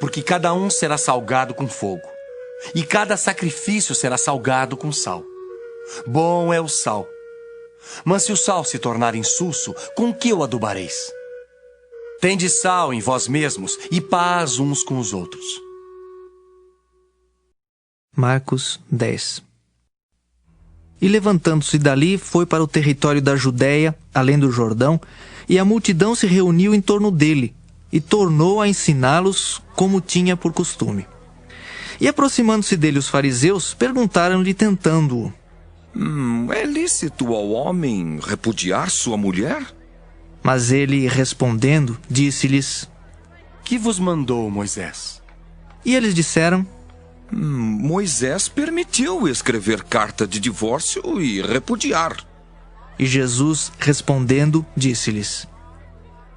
Porque cada um será salgado com fogo, e cada sacrifício será salgado com sal. Bom é o sal. Mas se o sal se tornar insulso, com que o adubareis? Tende sal em vós mesmos e paz uns com os outros. Marcos 10. E levantando-se dali, foi para o território da Judéia, além do Jordão, e a multidão se reuniu em torno dele, e tornou a ensiná-los como tinha por costume. E aproximando-se dele os fariseus, perguntaram-lhe, tentando-o: É lícito ao homem repudiar sua mulher? Mas ele, respondendo, disse-lhes: Que vos mandou Moisés? E eles disseram: Moisés permitiu escrever carta de divórcio e repudiar. E Jesus, respondendo, disse-lhes: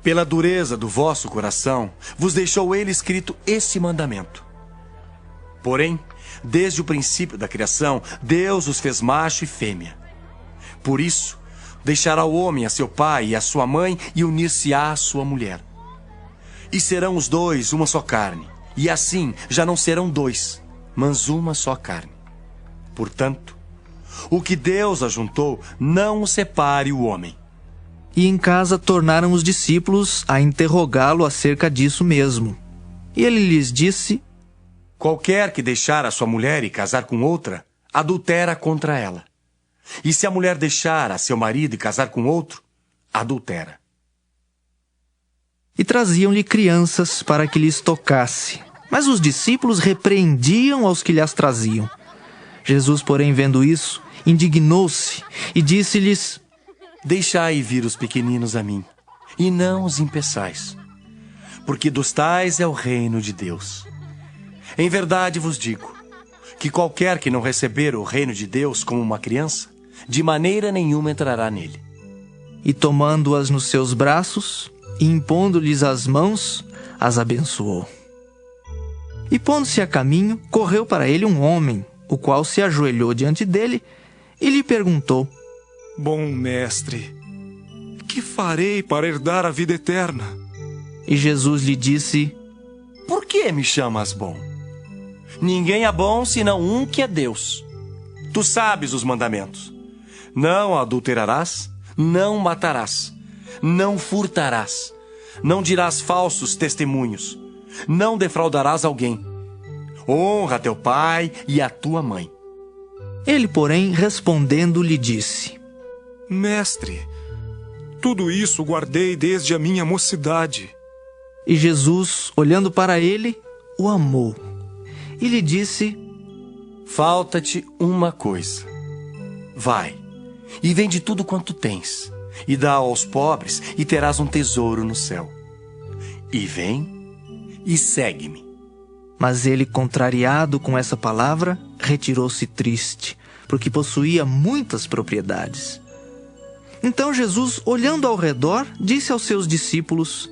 Pela dureza do vosso coração, vos deixou ele escrito esse mandamento. Porém, desde o princípio da criação, Deus os fez macho e fêmea. Por isso, deixará o homem a seu pai e a sua mãe e unir-se-á à sua mulher. E serão os 2 uma só carne, e assim já não serão 2, mas uma só carne. Portanto, o que Deus ajuntou, não o separe o homem. E em casa tornaram os discípulos a interrogá-lo acerca disso mesmo. E ele lhes disse: Qualquer que deixar a sua mulher e casar com outra, adultera contra ela. E se a mulher deixar a seu marido e casar com outro, adultera. E traziam-lhe crianças para que lhes tocasse. Mas os discípulos repreendiam aos que lhes traziam. Jesus, porém, vendo isso, indignou-se e disse-lhes: Deixai vir os pequeninos a mim, e não os impeçais, porque dos tais é o reino de Deus. Em verdade vos digo, que qualquer que não receber o reino de Deus como uma criança, de maneira nenhuma entrará nele. E tomando-as nos seus braços, e impondo-lhes as mãos, as abençoou. E pondo-se a caminho, correu para ele um homem, o qual se ajoelhou diante dele e lhe perguntou: Bom mestre, que farei para herdar a vida eterna? E Jesus lhe disse: Por que me chamas bom? Ninguém é bom senão um que é Deus. Tu sabes os mandamentos: não adulterarás, não matarás, não furtarás, não dirás falsos testemunhos, não defraudarás alguém. Honra teu pai e a tua mãe. Ele, porém, respondendo, lhe disse: Mestre, tudo isso guardei desde a minha mocidade. E Jesus, olhando para ele, o amou e lhe disse: Falta-te uma coisa. Vai, e vende tudo quanto tens, e dá aos pobres, e terás um tesouro no céu. E vem e segue-me. Mas ele, contrariado com essa palavra, retirou-se triste, porque possuía muitas propriedades. Então Jesus, olhando ao redor, disse aos seus discípulos: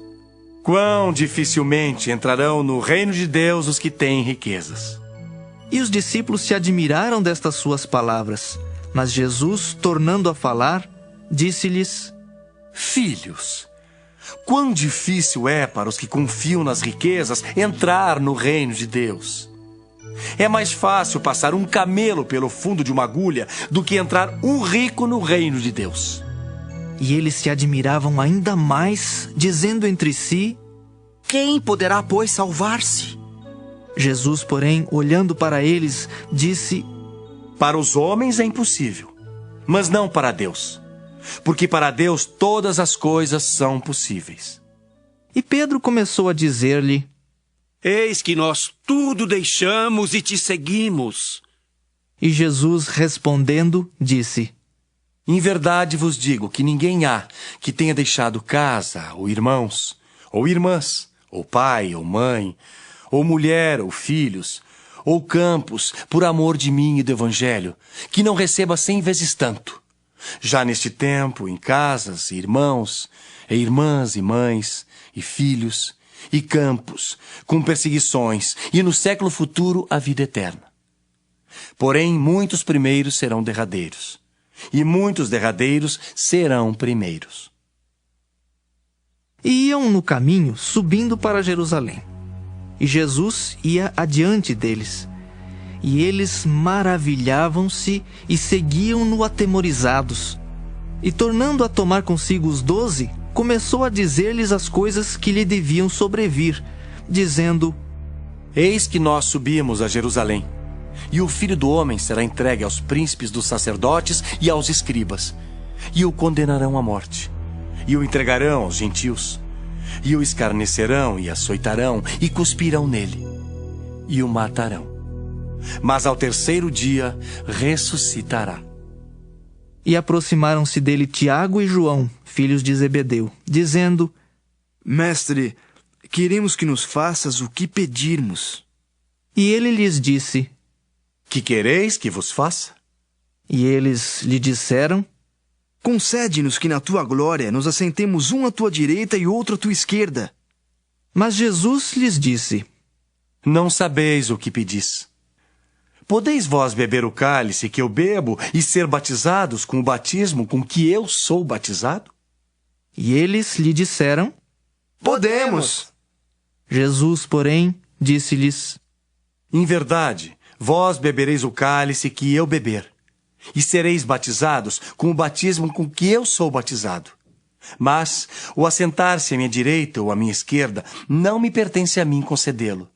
Quão dificilmente entrarão no reino de Deus os que têm riquezas. E os discípulos se admiraram destas suas palavras. Mas Jesus, tornando a falar, disse-lhes: Filhos, quão difícil é para os que confiam nas riquezas entrar no reino de Deus. É mais fácil passar um camelo pelo fundo de uma agulha do que entrar um rico no reino de Deus. E eles se admiravam ainda mais, dizendo entre si: Quem poderá, pois, salvar-se? Jesus, porém, olhando para eles, disse: Para os homens é impossível, mas não para Deus, porque para Deus todas as coisas são possíveis. E Pedro começou a dizer-lhe: Eis que nós tudo deixamos e te seguimos. E Jesus, respondendo, disse: Em verdade vos digo que ninguém há que tenha deixado casa, ou irmãos, ou irmãs, ou pai, ou mãe, ou mulher, ou filhos, ou campos, por amor de mim e do Evangelho, que não receba 100 vezes tanto. Já neste tempo, em casas, irmãos, e irmãs e mães, e filhos, e campos, com perseguições, e no século futuro a vida eterna. Porém, muitos primeiros serão derradeiros, e muitos derradeiros serão primeiros. E iam no caminho, subindo para Jerusalém. E Jesus ia adiante deles. E eles maravilhavam-se e seguiam-no atemorizados. E tornando a tomar consigo os 12, começou a dizer-lhes as coisas que lhe deviam sobrevir, dizendo: Eis que nós subimos a Jerusalém, e o Filho do Homem será entregue aos príncipes dos sacerdotes e aos escribas, e o condenarão à morte, e o entregarão aos gentios, e o escarnecerão e açoitarão, e cuspirão nele, e o matarão. Mas ao terceiro dia ressuscitará. E aproximaram-se dele Tiago e João, filhos de Zebedeu, dizendo: Mestre, queremos que nos faças o que pedirmos. E ele lhes disse: Que quereis que vos faça? E eles lhe disseram: Concede-nos que na tua glória nos assentemos um à tua direita e outro à tua esquerda. Mas Jesus lhes disse: Não sabeis o que pedis. Podeis vós beber o cálice que eu bebo e ser batizados com o batismo com que eu sou batizado? E eles lhe disseram: Podemos. Jesus, porém, disse-lhes: Em verdade, vós bebereis o cálice que eu beber, e sereis batizados com o batismo com que eu sou batizado. Mas o assentar-se à minha direita ou à minha esquerda não me pertence a mim concedê-lo.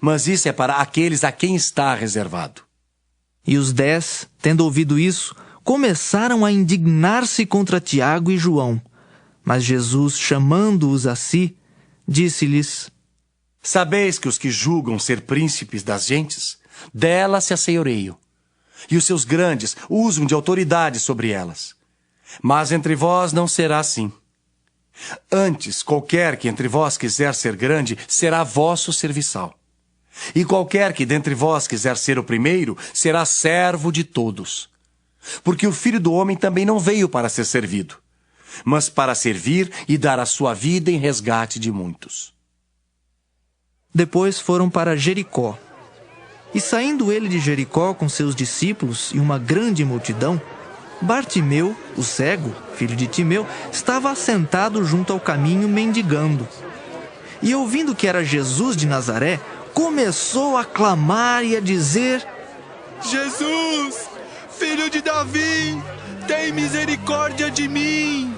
Mas isso é para aqueles a quem está reservado. E os 10, tendo ouvido isso, começaram a indignar-se contra Tiago e João. Mas Jesus, chamando-os a si, disse-lhes: Sabeis que os que julgam ser príncipes das gentes, delas se assenhoreiam, e os seus grandes usam de autoridade sobre elas. Mas entre vós não será assim. Antes, qualquer que entre vós quiser ser grande, será vosso serviçal. E qualquer que dentre vós quiser ser o primeiro, será servo de todos. Porque o Filho do Homem também não veio para ser servido, mas para servir e dar a sua vida em resgate de muitos. Depois foram para Jericó. E saindo ele de Jericó com seus discípulos e uma grande multidão, Bartimeu, o cego, filho de Timeu, estava assentado junto ao caminho mendigando. E ouvindo que era Jesus de Nazaré, começou a clamar e a dizer: Jesus, filho de Davi, tem misericórdia de mim.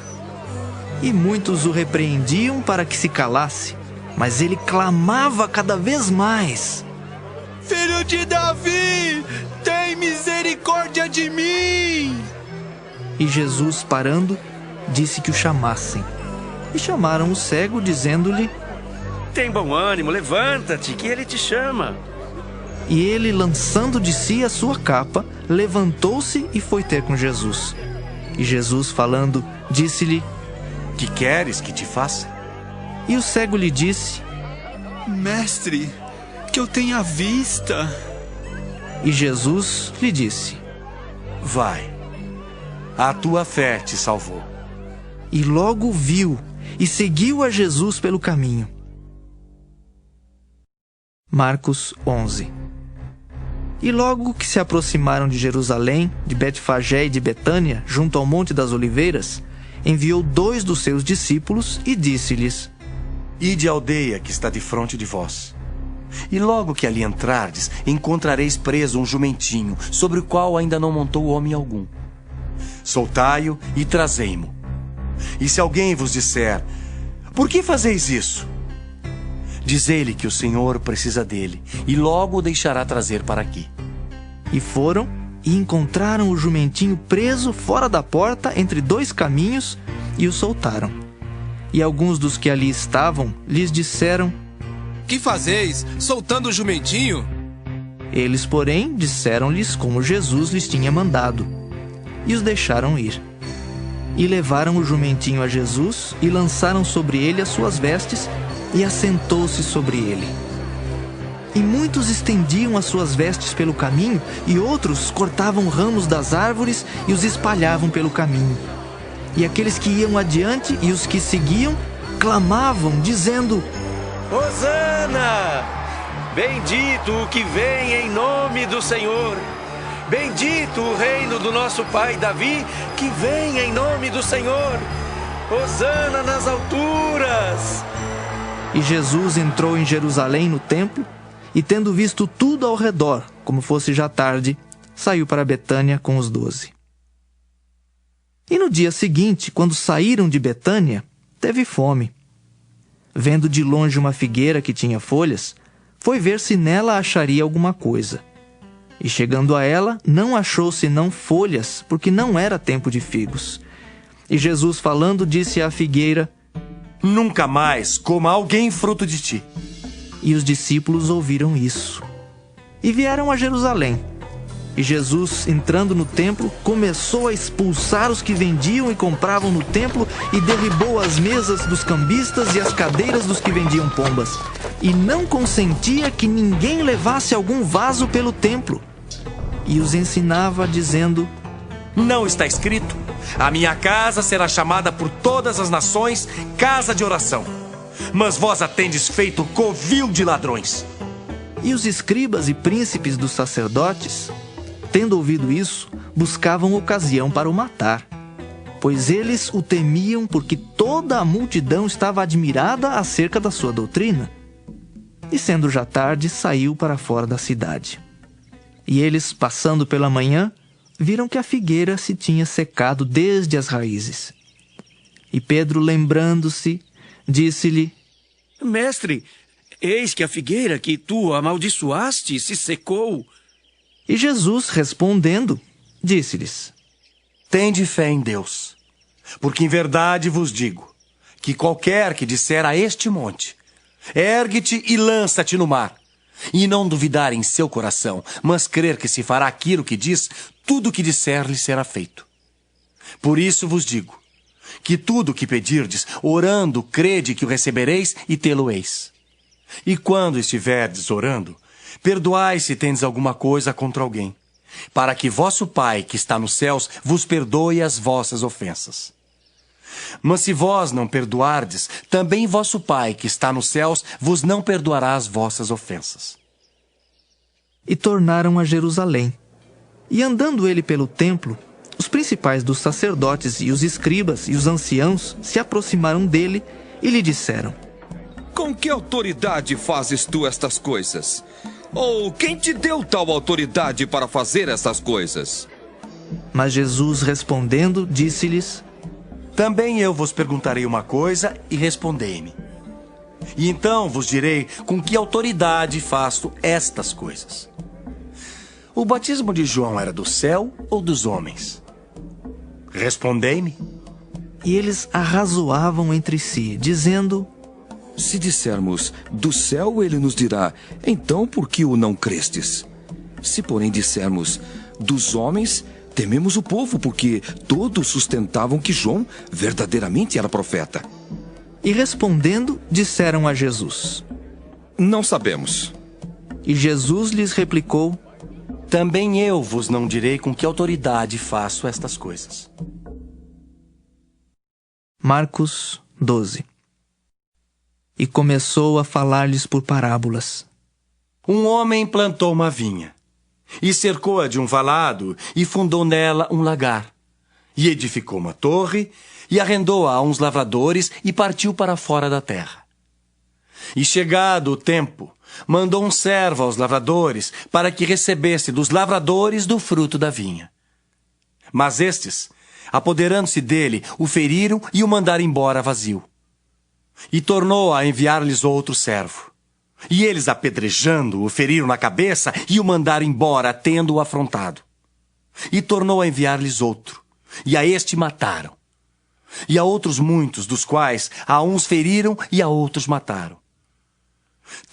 E muitos o repreendiam para que se calasse, mas ele clamava cada vez mais: Filho de Davi, tem misericórdia de mim. E Jesus, parando, disse que o chamassem. E chamaram o cego, dizendo-lhe: Tem bom ânimo, levanta-te, que ele te chama. E ele, lançando de si a sua capa, levantou-se e foi ter com Jesus. E Jesus, falando, disse-lhe: Que queres que te faça? E o cego lhe disse: Mestre, que eu tenha vista. E Jesus lhe disse: Vai, a tua fé te salvou. E logo viu e seguiu a Jesus pelo caminho. Marcos 11. E logo que se aproximaram de Jerusalém, de Betfagé e de Betânia, junto ao Monte das Oliveiras, enviou 2 dos seus discípulos e disse-lhes: Ide à aldeia que está defronte de vós. E logo que ali entrardes, encontrareis preso um jumentinho, sobre o qual ainda não montou homem algum. Soltai-o e trazei-mo. E se alguém vos disser: Por que fazeis isso? Dizei-lhe que o Senhor precisa dele, e logo o deixará trazer para aqui. E foram e encontraram o jumentinho preso fora da porta entre 2 caminhos e o soltaram. E alguns dos que ali estavam lhes disseram: Que fazeis, soltando o jumentinho? Eles, porém, disseram-lhes como Jesus lhes tinha mandado, e os deixaram ir. E levaram o jumentinho a Jesus e lançaram sobre ele as suas vestes, e assentou-se sobre ele. E muitos estendiam as suas vestes pelo caminho, e outros cortavam ramos das árvores e os espalhavam pelo caminho. E aqueles que iam adiante e os que seguiam clamavam, dizendo: Hosana! Bendito o que vem em nome do Senhor. Bendito o reino do nosso pai Davi, que vem em nome do Senhor. Hosana nas alturas! E Jesus entrou em Jerusalém no templo, e tendo visto tudo ao redor, como fosse já tarde, saiu para Betânia com os 12. E no dia seguinte, quando saíram de Betânia, teve fome. Vendo de longe uma figueira que tinha folhas, foi ver se nela acharia alguma coisa. E chegando a ela, não achou senão folhas, porque não era tempo de figos. E Jesus, falando, disse à figueira: Nunca mais coma alguém fruto de ti. E os discípulos ouviram isso. E vieram a Jerusalém. E Jesus, entrando no templo, começou a expulsar os que vendiam e compravam no templo, e derribou as mesas dos cambistas e as cadeiras dos que vendiam pombas. E não consentia que ninguém levasse algum vaso pelo templo. E os ensinava, dizendo: Não está escrito: A minha casa será chamada por todas as nações casa de oração. Mas vós a tendes feito covil de ladrões. E os escribas e príncipes dos sacerdotes, tendo ouvido isso, buscavam ocasião para o matar, pois eles o temiam, porque toda a multidão estava admirada acerca da sua doutrina. E sendo já tarde, saiu para fora da cidade. E eles, passando pela manhã, viram que a figueira se tinha secado desde as raízes. E Pedro, lembrando-se, disse-lhe: Mestre, eis que a figueira que tu amaldiçoaste se secou. E Jesus, respondendo, disse-lhes: Tende fé em Deus, porque em verdade vos digo, que qualquer que disser a este monte: Ergue-te e lança-te no mar, e não duvidar em seu coração, mas crer que se fará aquilo que diz, tudo o que disser lhe será feito. Por isso vos digo, que tudo o que pedirdes, orando, crede que o recebereis e tê-lo-eis. E quando estiverdes orando, perdoai se tendes alguma coisa contra alguém, para que vosso Pai, que está nos céus, vos perdoe as vossas ofensas. Mas se vós não perdoardes, também vosso Pai, que está nos céus, vos não perdoará as vossas ofensas. E tornaram a Jerusalém. E andando ele pelo templo, os principais dos sacerdotes e os escribas e os anciãos se aproximaram dele e lhe disseram: Com que autoridade fazes tu estas coisas? Ou quem te deu tal autoridade para fazer estas coisas? Mas Jesus, respondendo, disse-lhes: Também eu vos perguntarei uma coisa e respondei-me. E então vos direi com que autoridade faço estas coisas. O batismo de João era do céu ou dos homens? Respondei-me. E eles arrazoavam entre si, dizendo: Se dissermos do céu, ele nos dirá: então por que o não crestes? Se porém dissermos dos homens, tememos o povo, porque todos sustentavam que João verdadeiramente era profeta. E respondendo, disseram a Jesus: Não sabemos. E Jesus lhes replicou: Também eu vos não direi com que autoridade faço estas coisas. Marcos 12. E começou a falar-lhes por parábolas. Um homem plantou uma vinha, e cercou-a de um valado, e fundou nela um lagar. E edificou uma torre, e arrendou-a a uns lavradores, e partiu para fora da terra. E chegado o tempo, mandou um servo aos lavradores, para que recebesse dos lavradores do fruto da vinha. Mas estes, apoderando-se dele, o feriram e o mandaram embora vazio. E tornou a enviar-lhes outro servo. E eles, apedrejando, o feriram na cabeça e o mandaram embora, tendo-o afrontado. E tornou a enviar-lhes outro, e a este mataram. E a outros muitos, dos quais a uns feriram e a outros mataram.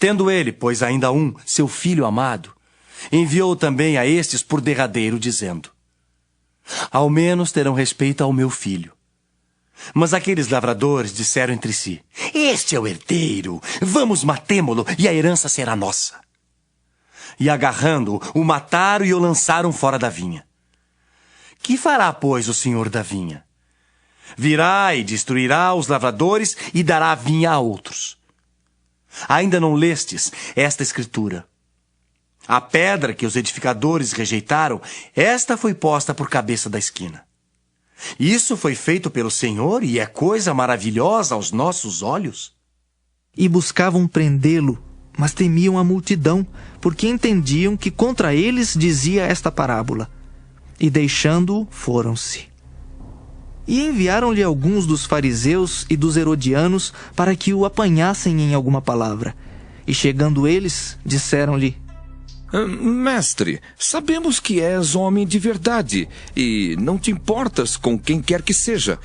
Tendo ele, pois ainda um, seu filho amado, enviou também a estes por derradeiro, dizendo: Ao menos terão respeito ao meu filho. Mas aqueles lavradores disseram entre si: Este é o herdeiro, vamos matemo-lo e a herança será nossa. E agarrando-o, o mataram e o lançaram fora da vinha. Que fará, pois, o senhor da vinha? Virá e destruirá os lavradores e dará a vinha a outros. Ainda não lestes esta escritura? A pedra que os edificadores rejeitaram, esta foi posta por cabeça da esquina. Isso foi feito pelo Senhor e é coisa maravilhosa aos nossos olhos. E buscavam prendê-lo, mas temiam a multidão, porque entendiam que contra eles dizia esta parábola. E deixando-o, foram-se. E enviaram-lhe alguns dos fariseus e dos herodianos para que o apanhassem em alguma palavra. E chegando eles, disseram-lhe: Mestre, sabemos que és homem de verdade e não te importas com quem quer que seja,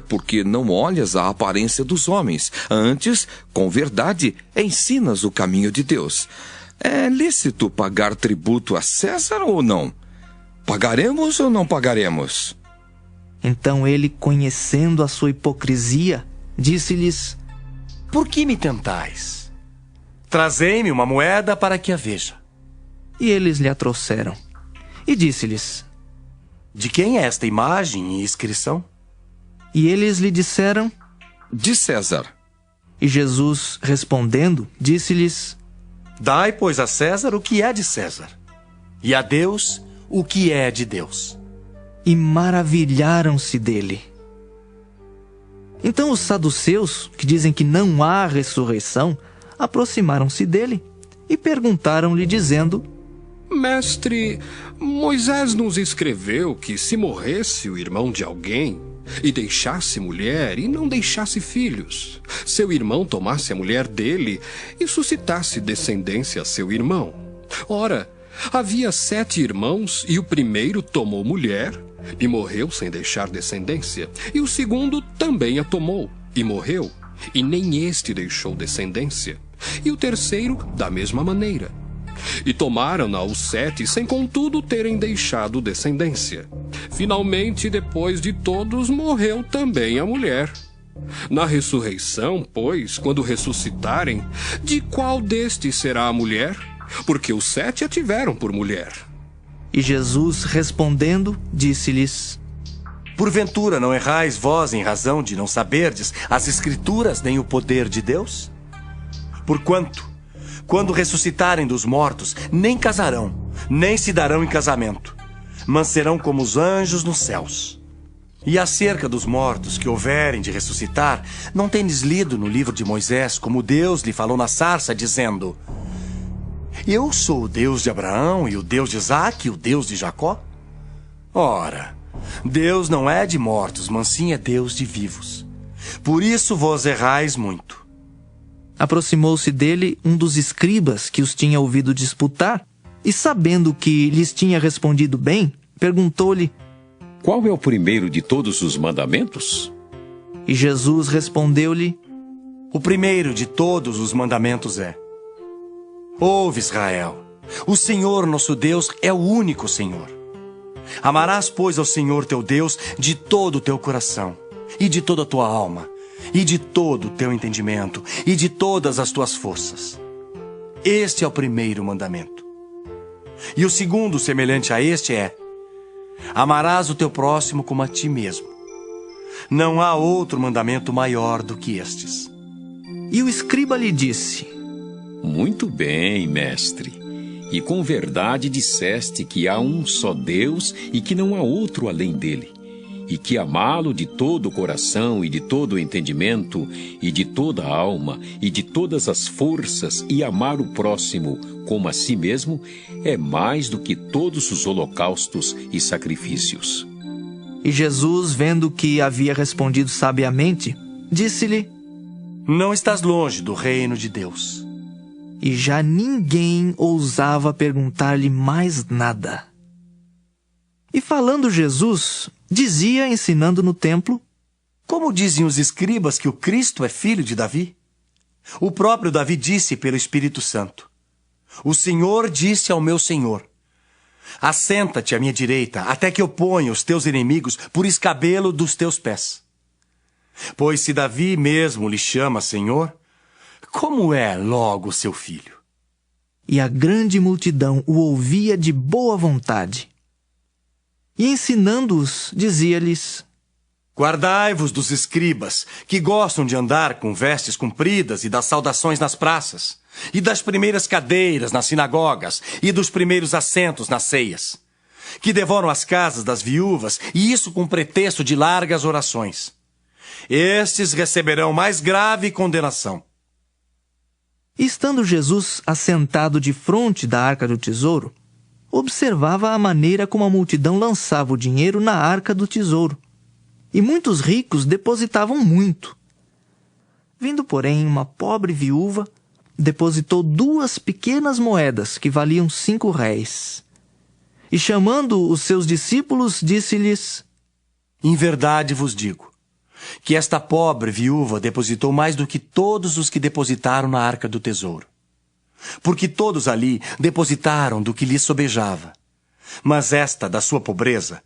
porque não olhas a aparência dos homens. Antes, com verdade, ensinas o caminho de Deus. É lícito pagar tributo a César ou não? Pagaremos ou não pagaremos? Então ele, conhecendo a sua hipocrisia, disse-lhes: Por que me tentais? Trazei-me uma moeda para que a veja. E eles lhe a trouxeram. E disse-lhes: De quem é esta imagem e inscrição? E eles lhe disseram: De César. E Jesus, respondendo, disse-lhes: Dai, pois, a César o que é de César, e a Deus o que é de Deus. E maravilharam-se dele. Então os saduceus, que dizem que não há ressurreição, aproximaram-se dele e perguntaram-lhe, dizendo: Mestre, Moisés nos escreveu que se morresse o irmão de alguém e deixasse mulher e não deixasse filhos, seu irmão tomasse a mulher dele e suscitasse descendência a seu irmão. Ora, havia 7 irmãos e o primeiro tomou mulher e morreu sem deixar descendência, e o segundo também a tomou e morreu, e nem este deixou descendência, e o terceiro da mesma maneira. E tomaram-na os 7, sem contudo terem deixado descendência. Finalmente, depois de todos, morreu também a mulher. Na ressurreição, pois, quando ressuscitarem, de qual destes será a mulher? Porque os 7 a tiveram por mulher. E Jesus, respondendo, disse-lhes: Porventura não errais vós em razão de não saberdes as Escrituras nem o poder de Deus? Porquanto, quando ressuscitarem dos mortos, nem casarão, nem se darão em casamento, mas serão como os anjos nos céus. E acerca dos mortos que houverem de ressuscitar, não tendes lido no livro de Moisés como Deus lhe falou na sarça, dizendo: Eu sou o Deus de Abraão e o Deus de Isaque e o Deus de Jacó? Ora, Deus não é de mortos, mas sim é Deus de vivos. Por isso vós errais muito. Aproximou-se dele um dos escribas que os tinha ouvido disputar, e sabendo que lhes tinha respondido bem, perguntou-lhe: Qual é o primeiro de todos os mandamentos? E Jesus respondeu-lhe: O primeiro de todos os mandamentos é: Ouve, Israel, o Senhor nosso Deus é o único Senhor. Amarás, pois, ao Senhor teu Deus de todo o teu coração, e de toda a tua alma, e de todo o teu entendimento, e de todas as tuas forças. Este é o primeiro mandamento. E o segundo, semelhante a este, é: Amarás o teu próximo como a ti mesmo. Não há outro mandamento maior do que estes. E o escriba lhe disse: Muito bem, mestre. E com verdade disseste que há um só Deus e que não há outro além dele. E que amá-lo de todo o coração e de todo o entendimento e de toda a alma e de todas as forças e amar o próximo como a si mesmo é mais do que todos os holocaustos e sacrifícios. E Jesus, vendo que havia respondido sabiamente, disse-lhe: Não estás longe do reino de Deus. E já ninguém ousava perguntar-lhe mais nada. E falando Jesus, dizia, ensinando no templo: Como dizem os escribas que o Cristo é filho de Davi? O próprio Davi disse pelo Espírito Santo: O Senhor disse ao meu Senhor: Assenta-te à minha direita, até que eu ponha os teus inimigos por escabelo dos teus pés. Pois se Davi mesmo lhe chama Senhor, como é logo seu filho? E a grande multidão o ouvia de boa vontade. E ensinando-os, dizia-lhes: Guardai-vos dos escribas, que gostam de andar com vestes compridas e das saudações nas praças, e das primeiras cadeiras nas sinagogas, e dos primeiros assentos nas ceias, que devoram as casas das viúvas, e isso com pretexto de largas orações. Estes receberão mais grave condenação. Estando Jesus assentado defronte da arca do tesouro, observava a maneira como a multidão lançava o dinheiro na arca do tesouro, e muitos ricos depositavam muito. Vindo, porém, uma pobre viúva, depositou 2 pequenas moedas que valiam 5 réis. E chamando os seus discípulos, disse-lhes: Em verdade vos digo, que esta pobre viúva depositou mais do que todos os que depositaram na arca do tesouro. Porque todos ali depositaram do que lhes sobejava. Mas esta, da sua pobreza,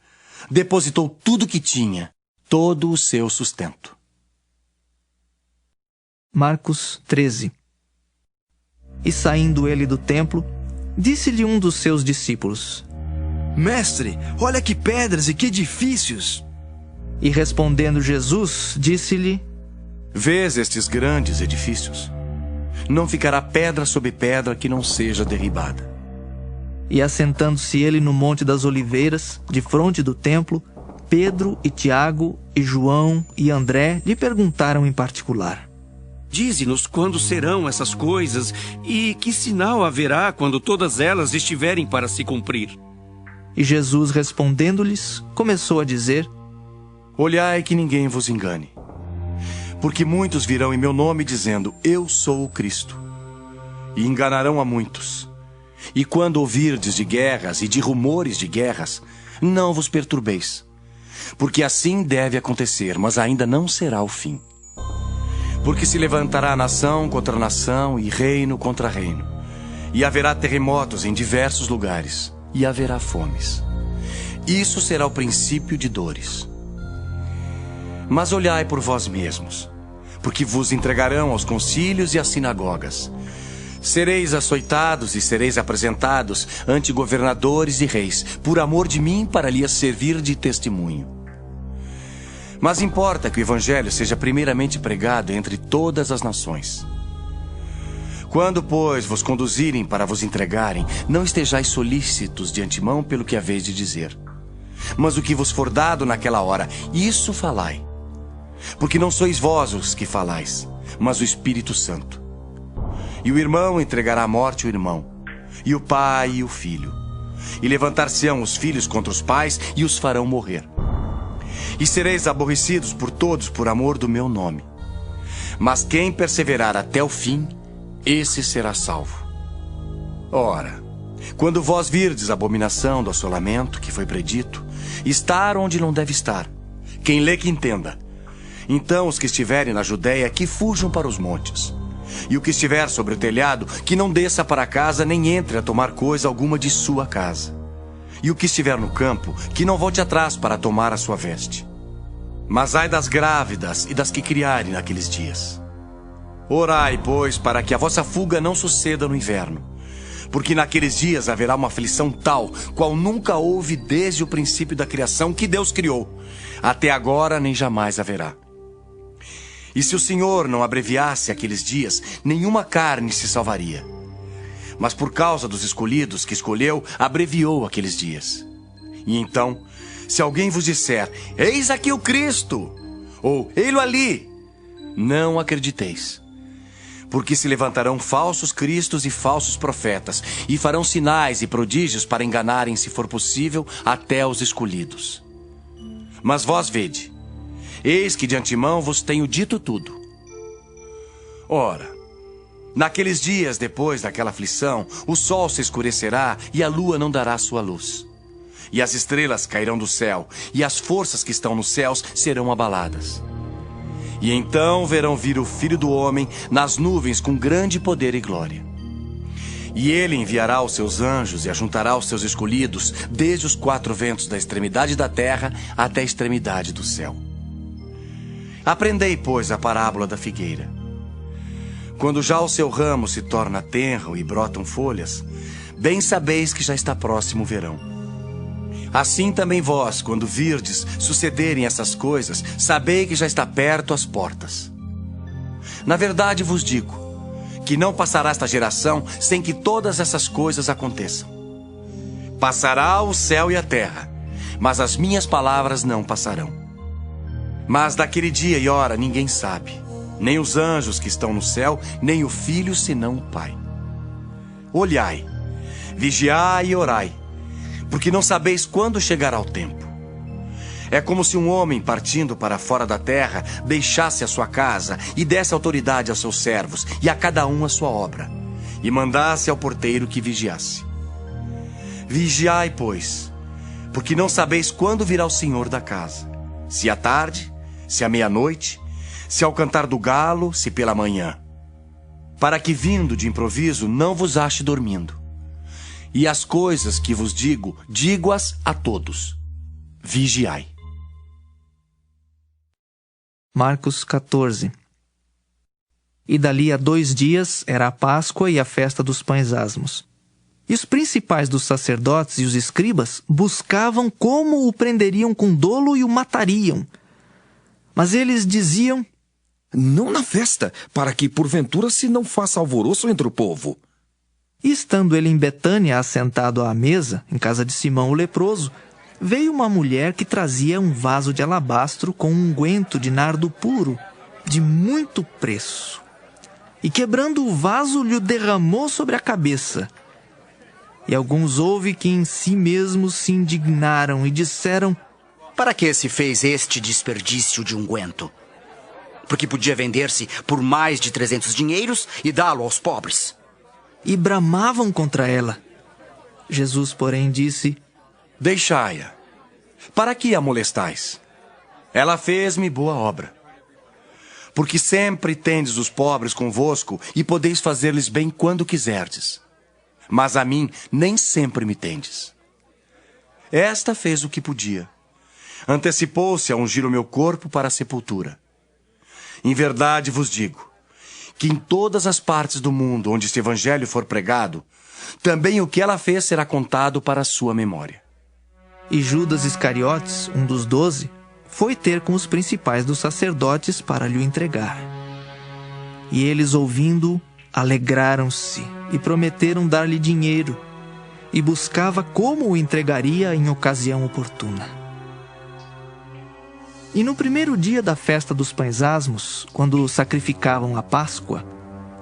depositou tudo o que tinha, todo o seu sustento. Marcos 13. E saindo ele do templo, disse-lhe um dos seus discípulos: Mestre, olha que pedras e que edifícios! E respondendo Jesus, disse-lhe: Vês estes grandes edifícios? Não ficará pedra sobre pedra que não seja derribada. E assentando-se ele no Monte das Oliveiras, defronte do templo, Pedro e Tiago e João e André lhe perguntaram em particular: Dize-nos quando serão essas coisas e que sinal haverá quando todas elas estiverem para se cumprir. E Jesus, respondendo-lhes, começou a dizer: Olhai que ninguém vos engane. Porque muitos virão em meu nome dizendo: Eu sou o Cristo. E enganarão a muitos. E quando ouvirdes de guerras e de rumores de guerras, não vos perturbeis. Porque assim deve acontecer, mas ainda não será o fim. Porque se levantará nação contra nação e reino contra reino. E haverá terremotos em diversos lugares. E haverá fomes. Isso será o princípio de dores. Mas olhai por vós mesmos, porque vos entregarão aos concílios e às sinagogas. Sereis açoitados e sereis apresentados ante governadores e reis, por amor de mim, para lhes servir de testemunho. Mas importa que o evangelho seja primeiramente pregado entre todas as nações. Quando, pois, vos conduzirem para vos entregarem, não estejais solícitos de antemão pelo que haveis de dizer. Mas o que vos for dado naquela hora, isso falai. Porque não sois vós os que falais, mas o Espírito Santo. E o irmão entregará à morte o irmão, e o pai e o filho. E levantar-se-ão os filhos contra os pais, e os farão morrer. E sereis aborrecidos por todos por amor do meu nome. Mas quem perseverar até o fim, esse será salvo. Ora, quando vós virdes a abominação do assolamento que foi predito, estar onde não deve estar, quem lê que entenda. Então os que estiverem na Judéia que fujam para os montes. E o que estiver sobre o telhado, que não desça para casa nem entre a tomar coisa alguma de sua casa. E o que estiver no campo, que não volte atrás para tomar a sua veste. Mas ai das grávidas e das que criarem naqueles dias. Orai, pois, para que a vossa fuga não suceda no inverno. Porque naqueles dias haverá uma aflição tal, qual nunca houve desde o princípio da criação que Deus criou. Até agora nem jamais haverá. E se o Senhor não abreviasse aqueles dias, nenhuma carne se salvaria. Mas por causa dos escolhidos que escolheu, abreviou aqueles dias. E então, se alguém vos disser, eis aqui o Cristo, ou ei-lo ali, não acrediteis. Porque se levantarão falsos cristos e falsos profetas, e farão sinais e prodígios para enganarem, se for possível, até os escolhidos. Mas vós vede, eis que de antemão vos tenho dito tudo. Ora, naqueles dias depois daquela aflição, o sol se escurecerá e a lua não dará sua luz. E as estrelas cairão do céu, e as forças que estão nos céus serão abaladas. E então verão vir o Filho do Homem nas nuvens com grande poder e glória. E ele enviará os seus anjos e ajuntará os seus escolhidos desde os quatro ventos da extremidade da terra até a extremidade do céu. Aprendei, pois, a parábola da figueira. Quando já o seu ramo se torna tenro e brotam folhas, bem sabeis que já está próximo o verão. Assim também vós, quando virdes sucederem essas coisas, sabei que já está perto as portas. Na verdade vos digo, que não passará esta geração sem que todas essas coisas aconteçam. Passará o céu e a terra, mas as minhas palavras não passarão. Mas daquele dia e hora ninguém sabe, nem os anjos que estão no céu, nem o Filho, senão o Pai. Olhai, vigiai e orai, porque não sabeis quando chegará o tempo. É como se um homem partindo para fora da terra deixasse a sua casa e desse autoridade aos seus servos e a cada um a sua obra, e mandasse ao porteiro que vigiasse. Vigiai, pois, porque não sabeis quando virá o Senhor da casa, se à tarde, se à meia-noite, se ao cantar do galo, se pela manhã, para que vindo de improviso não vos ache dormindo. E as coisas que vos digo, digo-as a todos. Vigiai. Marcos 14. E dali a 2 dias era a Páscoa e a festa dos pães asmos. E os principais dos sacerdotes e os escribas buscavam como o prenderiam com dolo e o matariam. Mas eles diziam: não na festa, para que porventura se não faça alvoroço entre o povo. E estando ele em Betânia, assentado à mesa, em casa de Simão o leproso, veio uma mulher que trazia um vaso de alabastro com um unguento de nardo puro, de muito preço. E quebrando o vaso, lhe o derramou sobre a cabeça. E alguns houve que em si mesmos se indignaram e disseram: para que se fez este desperdício de unguento? Porque podia vender-se por mais de 300 dinheiros e dá-lo aos pobres. E bramavam contra ela. Jesus, porém, disse: deixai-a. Para que a molestais? Ela fez-me boa obra. Porque sempre tendes os pobres convosco e podeis fazer-lhes bem quando quiserdes. Mas a mim nem sempre me tendes. Esta fez o que podia. Antecipou-se a ungir o meu corpo para a sepultura. Em verdade vos digo, que em todas as partes do mundo onde este evangelho for pregado, também o que ela fez será contado para a sua memória. E Judas Iscariotes, um dos 12, foi ter com os principais dos sacerdotes para lhe entregar. E eles, ouvindo, alegraram-se e prometeram dar-lhe dinheiro, e buscava como o entregaria em ocasião oportuna. E no primeiro dia da festa dos pães asmos, quando sacrificavam a Páscoa,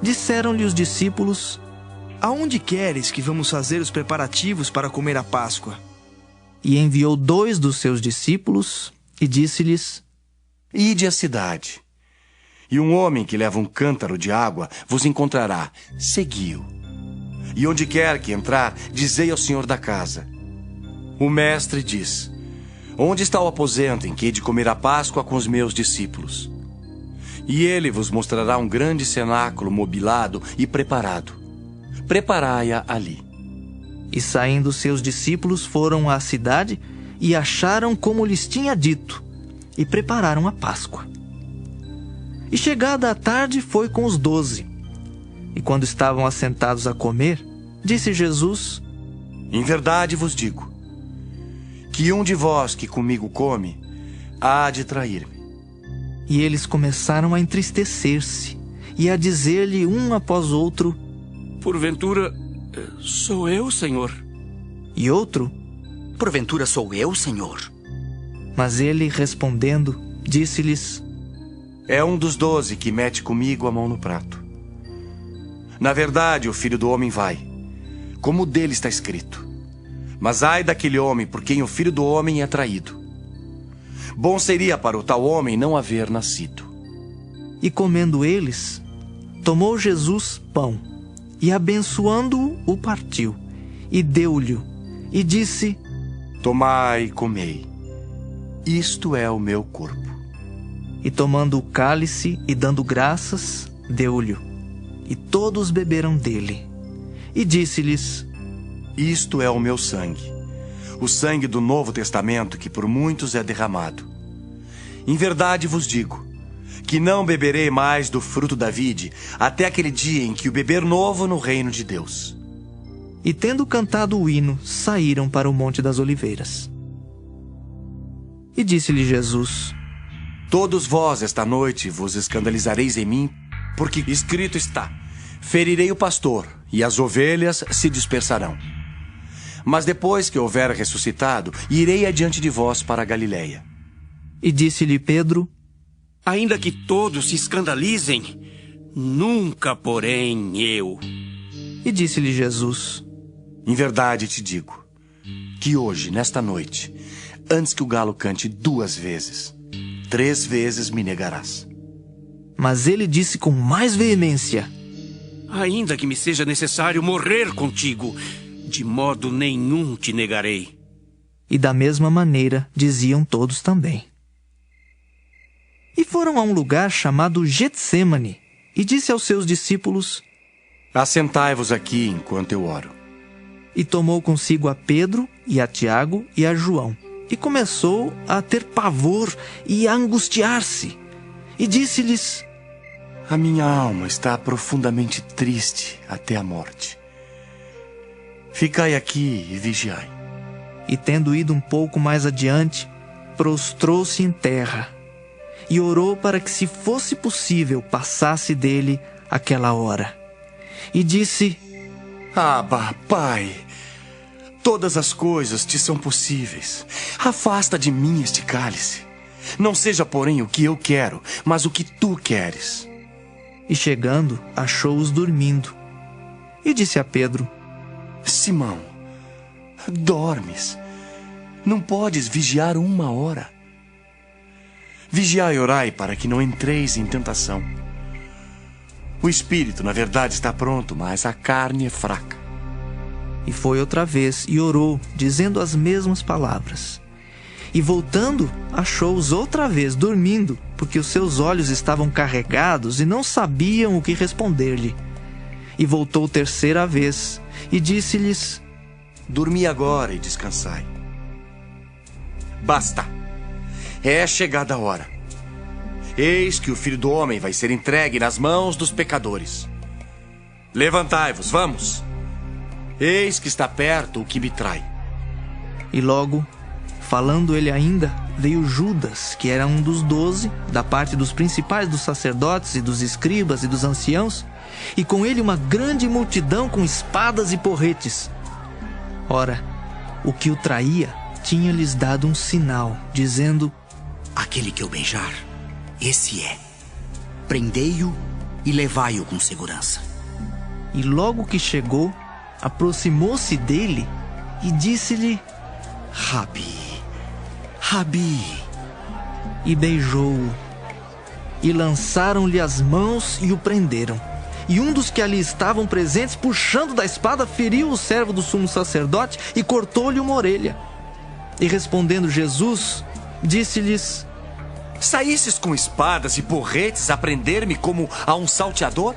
disseram-lhe os discípulos: Aonde queres que vamos fazer os preparativos para comer a Páscoa? E enviou 2 dos seus discípulos e disse-lhes: Ide à cidade, e um homem que leva um cântaro de água vos encontrará. Segui-o. E onde quer que entrar, dizei ao senhor da casa: O mestre diz: Onde está o aposento em que hei de comer a Páscoa com os meus discípulos? E ele vos mostrará um grande cenáculo mobilado e preparado. Preparai-a ali. E saindo seus discípulos foram à cidade e acharam como lhes tinha dito, e prepararam a Páscoa. E chegada a tarde foi com os 12. E quando estavam assentados a comer, disse Jesus: Em verdade vos digo, que um de vós que comigo come, há de trair-me. E eles começaram a entristecer-se, e a dizer-lhe um após outro: Porventura, sou eu, Senhor? E outro: Porventura sou eu, Senhor? Mas ele, respondendo, disse-lhes: É um dos 12 que mete comigo a mão no prato. Na verdade, o Filho do Homem vai, como dele está escrito. Mas ai daquele homem por quem o Filho do Homem é traído. Bom seria para o tal homem não haver nascido. E comendo eles, tomou Jesus pão, e abençoando-o, o partiu, e deu-lhe, e disse: Tomai e comei, isto é o meu corpo. E tomando o cálice e dando graças, deu-lhe, e todos beberam dele. E disse-lhes: Isto é o meu sangue, o sangue do Novo Testamento que por muitos é derramado. Em verdade vos digo, que não beberei mais do fruto da vide, até aquele dia em que o beber novo no reino de Deus. E tendo cantado o hino, saíram para o Monte das Oliveiras. E disse-lhe Jesus: Todos vós esta noite vos escandalizareis em mim, porque escrito está: Ferirei o pastor, e as ovelhas se dispersarão. Mas depois que houver ressuscitado, irei adiante de vós para a Galiléia. E disse-lhe Pedro: Ainda que todos se escandalizem, nunca, porém, eu. E disse-lhe Jesus: Em verdade te digo, que hoje, nesta noite, antes que o galo cante 2 vezes, 3 vezes me negarás. Mas ele disse com mais veemência: Ainda que me seja necessário morrer contigo, de modo nenhum te negarei. E da mesma maneira diziam todos também. E foram a um lugar chamado Getsêmani, e disse aos seus discípulos: Assentai-vos aqui enquanto eu oro. E tomou consigo a Pedro, e a Tiago, e a João, e começou a ter pavor e a angustiar-se. E disse-lhes: A minha alma está profundamente triste até a morte. Ficai aqui e vigiai. E tendo ido um pouco mais adiante, prostrou-se em terra, e orou para que, se fosse possível, passasse dele aquela hora. E disse: Abba, Pai, todas as coisas te são possíveis. Afasta de mim este cálice. Não seja, porém, o que eu quero, mas o que tu queres. E chegando, achou-os dormindo. E disse a Pedro: Simão, dormes? Não podes vigiar 1 hora? Vigiai e orai para que não entreis em tentação. O espírito, na verdade, está pronto, mas a carne é fraca. E foi outra vez e orou, dizendo as mesmas palavras. E voltando, achou-os outra vez dormindo, porque os seus olhos estavam carregados e não sabiam o que responder-lhe. E voltou 3ª vez e disse-lhes: Dormi agora e descansai. Basta. É chegada a hora. Eis que o Filho do Homem vai ser entregue nas mãos dos pecadores. Levantai-vos, vamos. Eis que está perto o que me trai. E logo, falando ele ainda, veio Judas, que era um dos 12, da parte dos principais dos sacerdotes e dos escribas e dos anciãos, e com ele uma grande multidão com espadas e porretes. Ora, o que o traía tinha-lhes dado um sinal, dizendo: aquele que eu beijar, esse é. Prendei-o e levai-o com segurança. E logo que chegou, aproximou-se dele e disse-lhe: Rabi, Rabi. E beijou-o. E lançaram-lhe as mãos e o prenderam. E um dos que ali estavam presentes, puxando da espada, feriu o servo do sumo sacerdote e cortou-lhe uma orelha. E respondendo Jesus, disse-lhes: saístes com espadas e porretes a prender-me como a um salteador?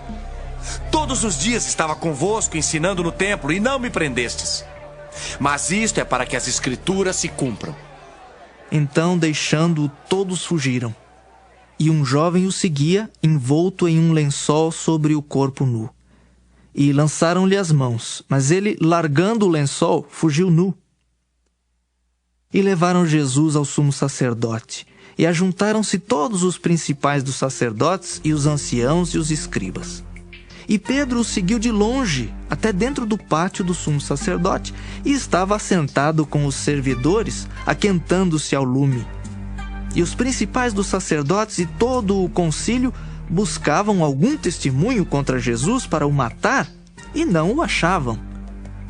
Todos os dias estava convosco ensinando no templo e não me prendestes. Mas isto é para que as escrituras se cumpram. Então, deixando-o, todos fugiram. E um jovem o seguia, envolto em um lençol sobre o corpo nu. E lançaram-lhe as mãos, mas ele, largando o lençol, fugiu nu. E levaram Jesus ao sumo sacerdote. E ajuntaram-se todos os principais dos sacerdotes e os anciãos e os escribas. E Pedro o seguiu de longe, até dentro do pátio do sumo sacerdote, e estava assentado com os servidores, aquentando-se ao lume. E os principais dos sacerdotes e todo o concílio buscavam algum testemunho contra Jesus para o matar, e não o achavam.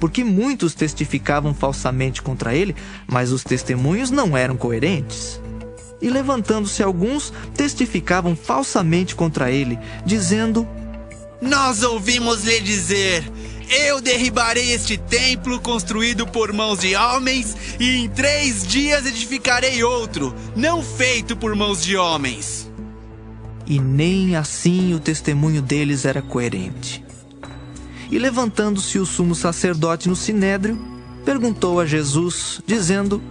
Porque muitos testificavam falsamente contra ele, mas os testemunhos não eram coerentes. E levantando-se alguns, testificavam falsamente contra ele, dizendo: nós ouvimos lhe dizer: eu derribarei este templo construído por mãos de homens, e em 3 dias edificarei outro, não feito por mãos de homens. E nem assim o testemunho deles era coerente. E levantando-se o sumo sacerdote no sinédrio, perguntou a Jesus, dizendo: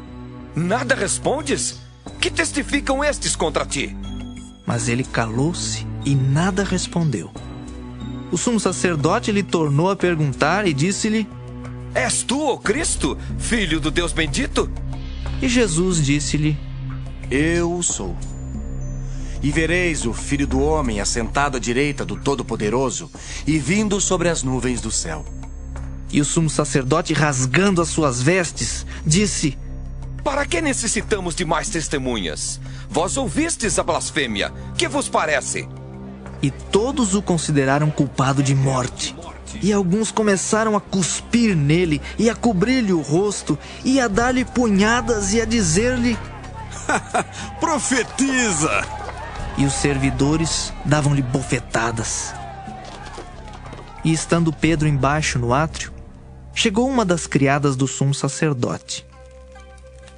nada respondes? Que testificam estes contra ti? Mas ele calou-se e nada respondeu. O sumo sacerdote lhe tornou a perguntar e disse-lhe: és tu, o Cristo, filho do Deus bendito? E Jesus disse-lhe: eu o sou. E vereis o Filho do Homem assentado à direita do Todo-Poderoso e vindo sobre as nuvens do céu. E o sumo sacerdote, rasgando as suas vestes, disse: para que necessitamos de mais testemunhas? Vós ouvistes a blasfêmia. Que vos parece? E todos o consideraram culpado de morte. E alguns começaram a cuspir nele, e a cobrir-lhe o rosto, e a dar-lhe punhadas, e a dizer-lhe: profetiza! E os servidores davam-lhe bofetadas. E estando Pedro embaixo no átrio, chegou uma das criadas do sumo sacerdote.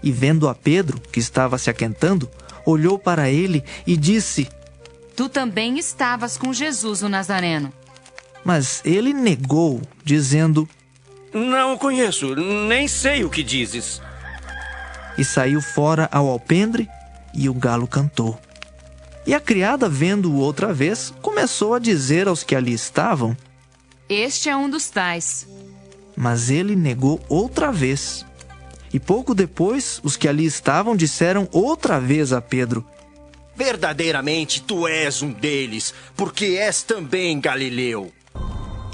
E vendo a Pedro, que estava se aquentando, olhou para ele e disse: tu também estavas com Jesus o Nazareno. Mas ele negou, dizendo: não o conheço, nem sei o que dizes. E saiu fora ao alpendre, e o galo cantou. E a criada, vendo-o outra vez, começou a dizer aos que ali estavam: este é um dos tais. Mas ele negou outra vez. E pouco depois, os que ali estavam disseram outra vez a Pedro: verdadeiramente tu és um deles, porque és também galileu.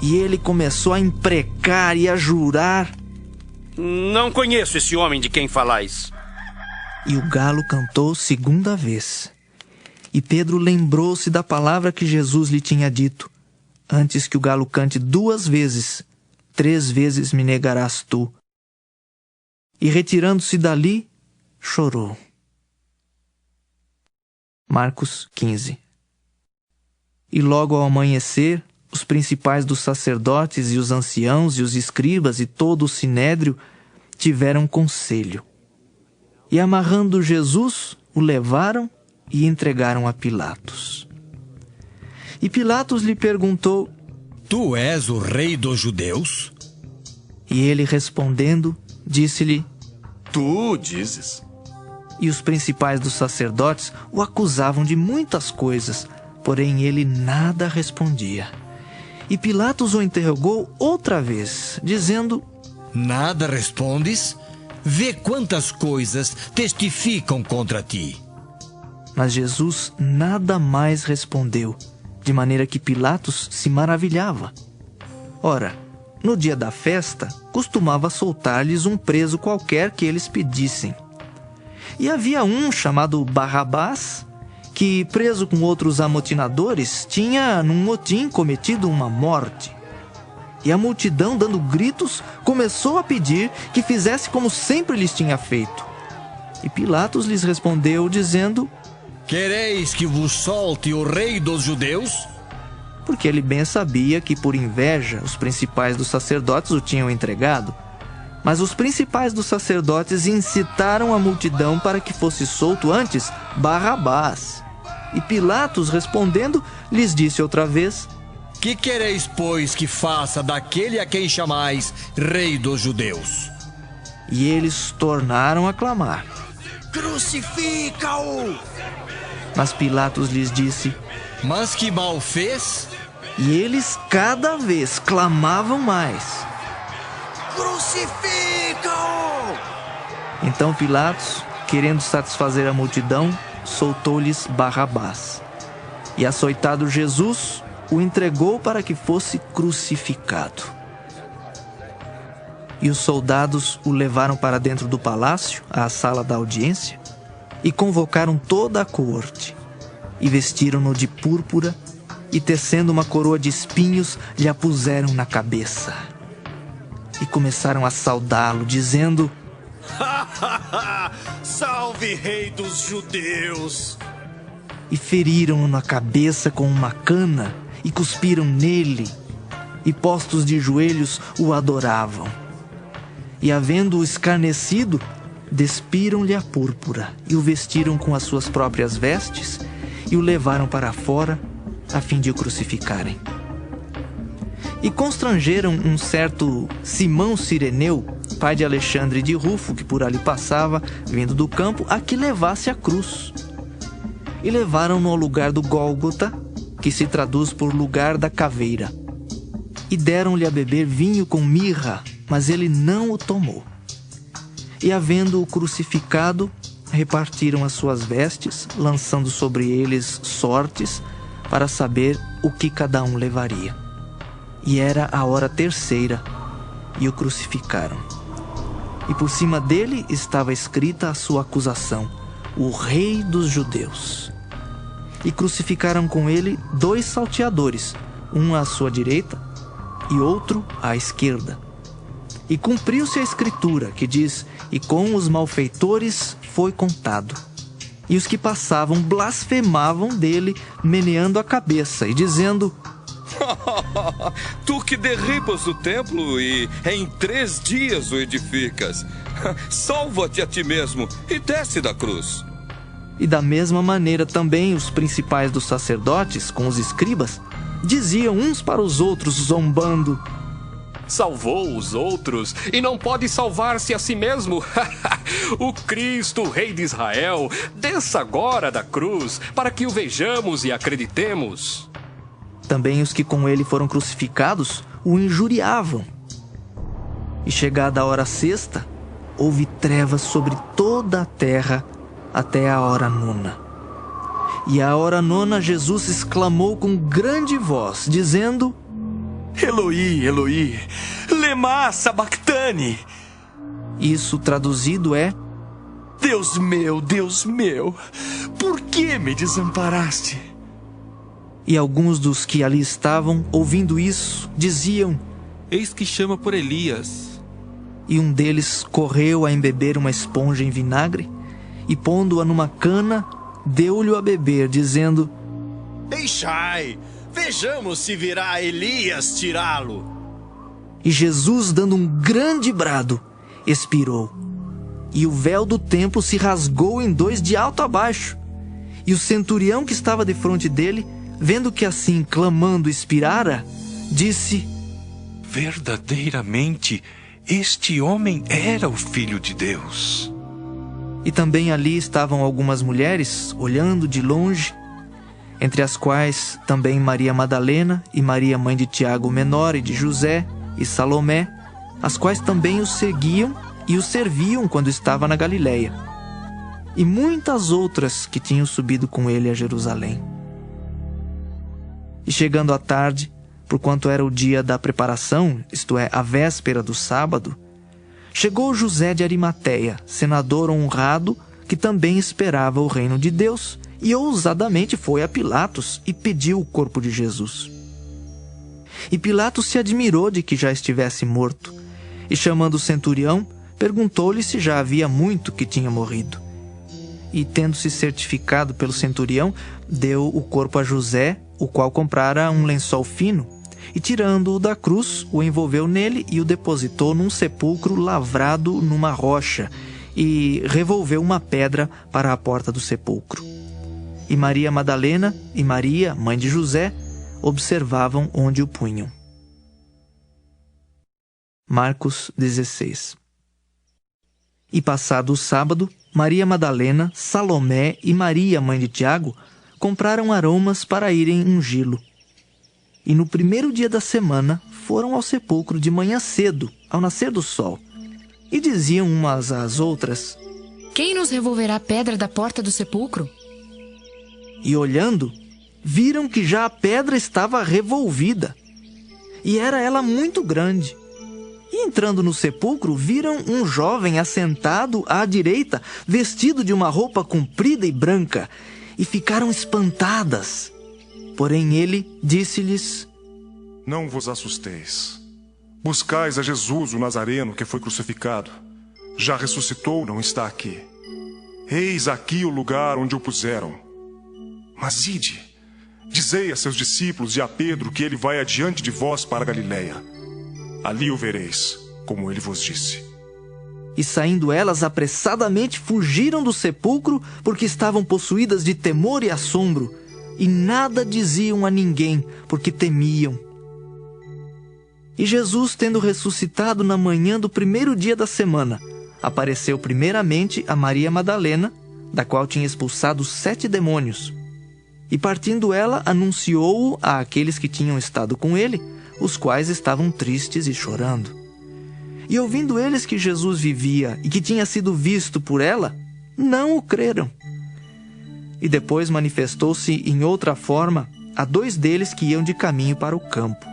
E ele começou a imprecar e a jurar: não conheço esse homem de quem falais. E o galo cantou segunda vez. E Pedro lembrou-se da palavra que Jesus lhe tinha dito: antes que o galo cante 2 vezes, 3 vezes me negarás tu. E retirando-se dali, chorou. Marcos 15. E logo ao amanhecer, os principais dos sacerdotes e os anciãos e os escribas e todo o sinédrio tiveram conselho. E amarrando Jesus, o levaram e entregaram a Pilatos. E Pilatos lhe perguntou: tu és o rei dos judeus? E ele respondendo, disse-lhe: tu dizes. E os principais dos sacerdotes o acusavam de muitas coisas, porém ele nada respondia. E Pilatos o interrogou outra vez, dizendo: nada respondes? Vê quantas coisas testificam contra ti. Mas Jesus nada mais respondeu, de maneira que Pilatos se maravilhava. Ora, no dia da festa, costumava soltar-lhes um preso qualquer que eles pedissem. E havia um chamado Barrabás, que, preso com outros amotinadores, tinha, num motim, cometido uma morte. E a multidão, dando gritos, começou a pedir que fizesse como sempre lhes tinha feito. E Pilatos lhes respondeu, dizendo: Quereis que vos solte o rei dos judeus? Porque ele bem sabia que, por inveja, os principais dos sacerdotes o tinham entregado. Mas os principais dos sacerdotes incitaram a multidão para que fosse solto antes Barrabás. E Pilatos, respondendo, lhes disse outra vez: Que quereis, pois, que faça daquele a quem chamais rei dos judeus? E eles tornaram a clamar: Crucifica-o! Mas Pilatos lhes disse: Mas que mal fez? E eles cada vez clamavam mais: Crucifica-o! Então Pilatos, querendo satisfazer a multidão, soltou-lhes Barrabás. E açoitado Jesus, o entregou para que fosse crucificado. E os soldados o levaram para dentro do palácio, à sala da audiência, e convocaram toda a corte, e vestiram-no de púrpura, e tecendo uma coroa de espinhos, lhe a puseram na cabeça. E começaram a saudá-lo, dizendo: Salve, rei dos judeus! E feriram-no na cabeça com uma cana, e cuspiram nele, e postos de joelhos o adoravam. E havendo-o escarnecido, despiram-lhe a púrpura, e o vestiram com as suas próprias vestes, e o levaram para fora, a fim de o crucificarem. E constrangeram um certo Simão Cireneu, pai de Alexandre de Rufo, que por ali passava, vindo do campo, a que levasse a cruz. E levaram-no ao lugar do Gólgota, que se traduz por lugar da caveira. E deram-lhe a beber vinho com mirra, mas ele não o tomou. E havendo-o crucificado, repartiram as suas vestes, lançando sobre eles sortes, para saber o que cada um levaria. E era a hora terceira, e o crucificaram. E por cima dele estava escrita a sua acusação: o Rei dos Judeus. E crucificaram com ele 2 salteadores, um à sua direita e outro à esquerda. E cumpriu-se a escritura, que diz: e com os malfeitores foi contado. E os que passavam blasfemavam dele, meneando a cabeça e dizendo: Tu que derribas o templo e em 3 dias o edificas, salva-te a ti mesmo e desce da cruz. E da mesma maneira também os principais dos sacerdotes, com os escribas, diziam uns para os outros, zombando: Salvou os outros e não pode salvar-se a si mesmo. O Cristo, o Rei de Israel, desça agora da cruz, para que o vejamos e acreditemos. Também os que com ele foram crucificados o injuriavam. E chegada a hora sexta, houve trevas sobre toda a terra até a hora nona. E à hora nona Jesus exclamou com grande voz, dizendo: Eloi, Eloi, lema sabachthani. Isso traduzido é: Deus meu, por que me desamparaste? E alguns dos que ali estavam, ouvindo isso, diziam: Eis que chama por Elias. E um deles correu a embeber uma esponja em vinagre, e pondo-a numa cana, deu-lhe a beber, dizendo: Deixai, vejamos se virá Elias tirá-lo. E Jesus, dando um grande brado, expirou. E o véu do templo se rasgou em 2 de alto a baixo. E o centurião que estava defronte dele, vendo que assim, clamando, expirara, disse: Verdadeiramente, este homem era o Filho de Deus. E também ali estavam algumas mulheres, olhando de longe, entre as quais também Maria Madalena e Maria, mãe de Tiago o Menor e de José, e Salomé, as quais também os seguiam e o serviam quando estava na Galileia, e muitas outras que tinham subido com ele a Jerusalém. E chegando à tarde, porquanto era o dia da preparação, isto é, a véspera do sábado, chegou José de Arimateia, senador honrado, que também esperava o reino de Deus, e ousadamente foi a Pilatos e pediu o corpo de Jesus. E Pilatos se admirou de que já estivesse morto, e chamando o centurião, perguntou-lhe se já havia muito que tinha morrido. E tendo-se certificado pelo centurião, deu o corpo a José, o qual comprara um lençol fino, e tirando-o da cruz, o envolveu nele e o depositou num sepulcro lavrado numa rocha, e revolveu uma pedra para a porta do sepulcro. E Maria Madalena e Maria, mãe de José, observavam onde o punham. Marcos 16. E passado o sábado, Maria Madalena, Salomé e Maria, mãe de Tiago, compraram aromas para irem ungí-lo. E no primeiro dia da semana foram ao sepulcro de manhã cedo, ao nascer do sol. E diziam umas às outras: Quem nos revolverá a pedra da porta do sepulcro? E olhando, viram que já a pedra estava revolvida, e era ela muito grande. E entrando no sepulcro, viram um jovem assentado à direita, vestido de uma roupa comprida e branca, e ficaram espantadas. Porém ele disse-lhes: Não vos assusteis. Buscais a Jesus, o Nazareno, que foi crucificado. Já ressuscitou, não está aqui. Eis aqui o lugar onde o puseram. Mas ide, dizei a seus discípulos e a Pedro que ele vai adiante de vós para a Galileia. Ali o vereis, como ele vos disse. E saindo elas apressadamente fugiram do sepulcro, porque estavam possuídas de temor e assombro, e nada diziam a ninguém, porque temiam. E Jesus, tendo ressuscitado na manhã do primeiro dia da semana, apareceu primeiramente a Maria Madalena, da qual tinha expulsado 7 demônios. E partindo ela, anunciou-o a aqueles que tinham estado com ele, os quais estavam tristes e chorando. E ouvindo eles que Jesus vivia e que tinha sido visto por ela, não o creram. E depois manifestou-se em outra forma a 2 deles que iam de caminho para o campo.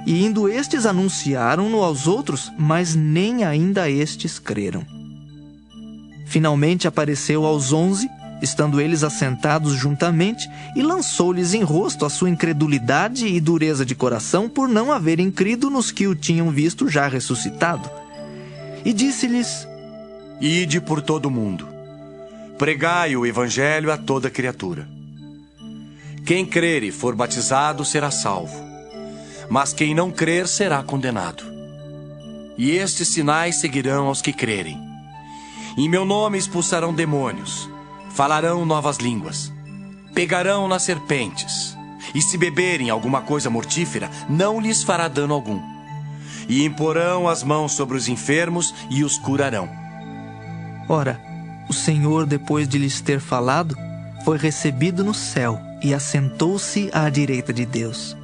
E indo estes anunciaram-no aos outros, mas nem ainda estes creram. Finalmente apareceu aos 11, estando eles assentados juntamente, e lançou-lhes em rosto a sua incredulidade e dureza de coração por não haverem crido nos que o tinham visto já ressuscitado. E disse-lhes: Ide por todo o mundo, pregai o evangelho a toda criatura. Quem crer e for batizado será salvo, mas quem não crer será condenado. E estes sinais seguirão aos que crerem. Em meu nome expulsarão demônios, falarão novas línguas, pegarão nas serpentes, e se beberem alguma coisa mortífera, não lhes fará dano algum. E imporão as mãos sobre os enfermos e os curarão. Ora, o Senhor, depois de lhes ter falado, foi recebido no céu e assentou-se à direita de Deus.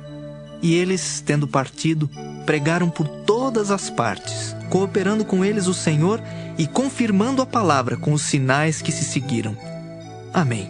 E eles, tendo partido, pregaram por todas as partes, cooperando com eles o Senhor e confirmando a palavra com os sinais que se seguiram. Amém.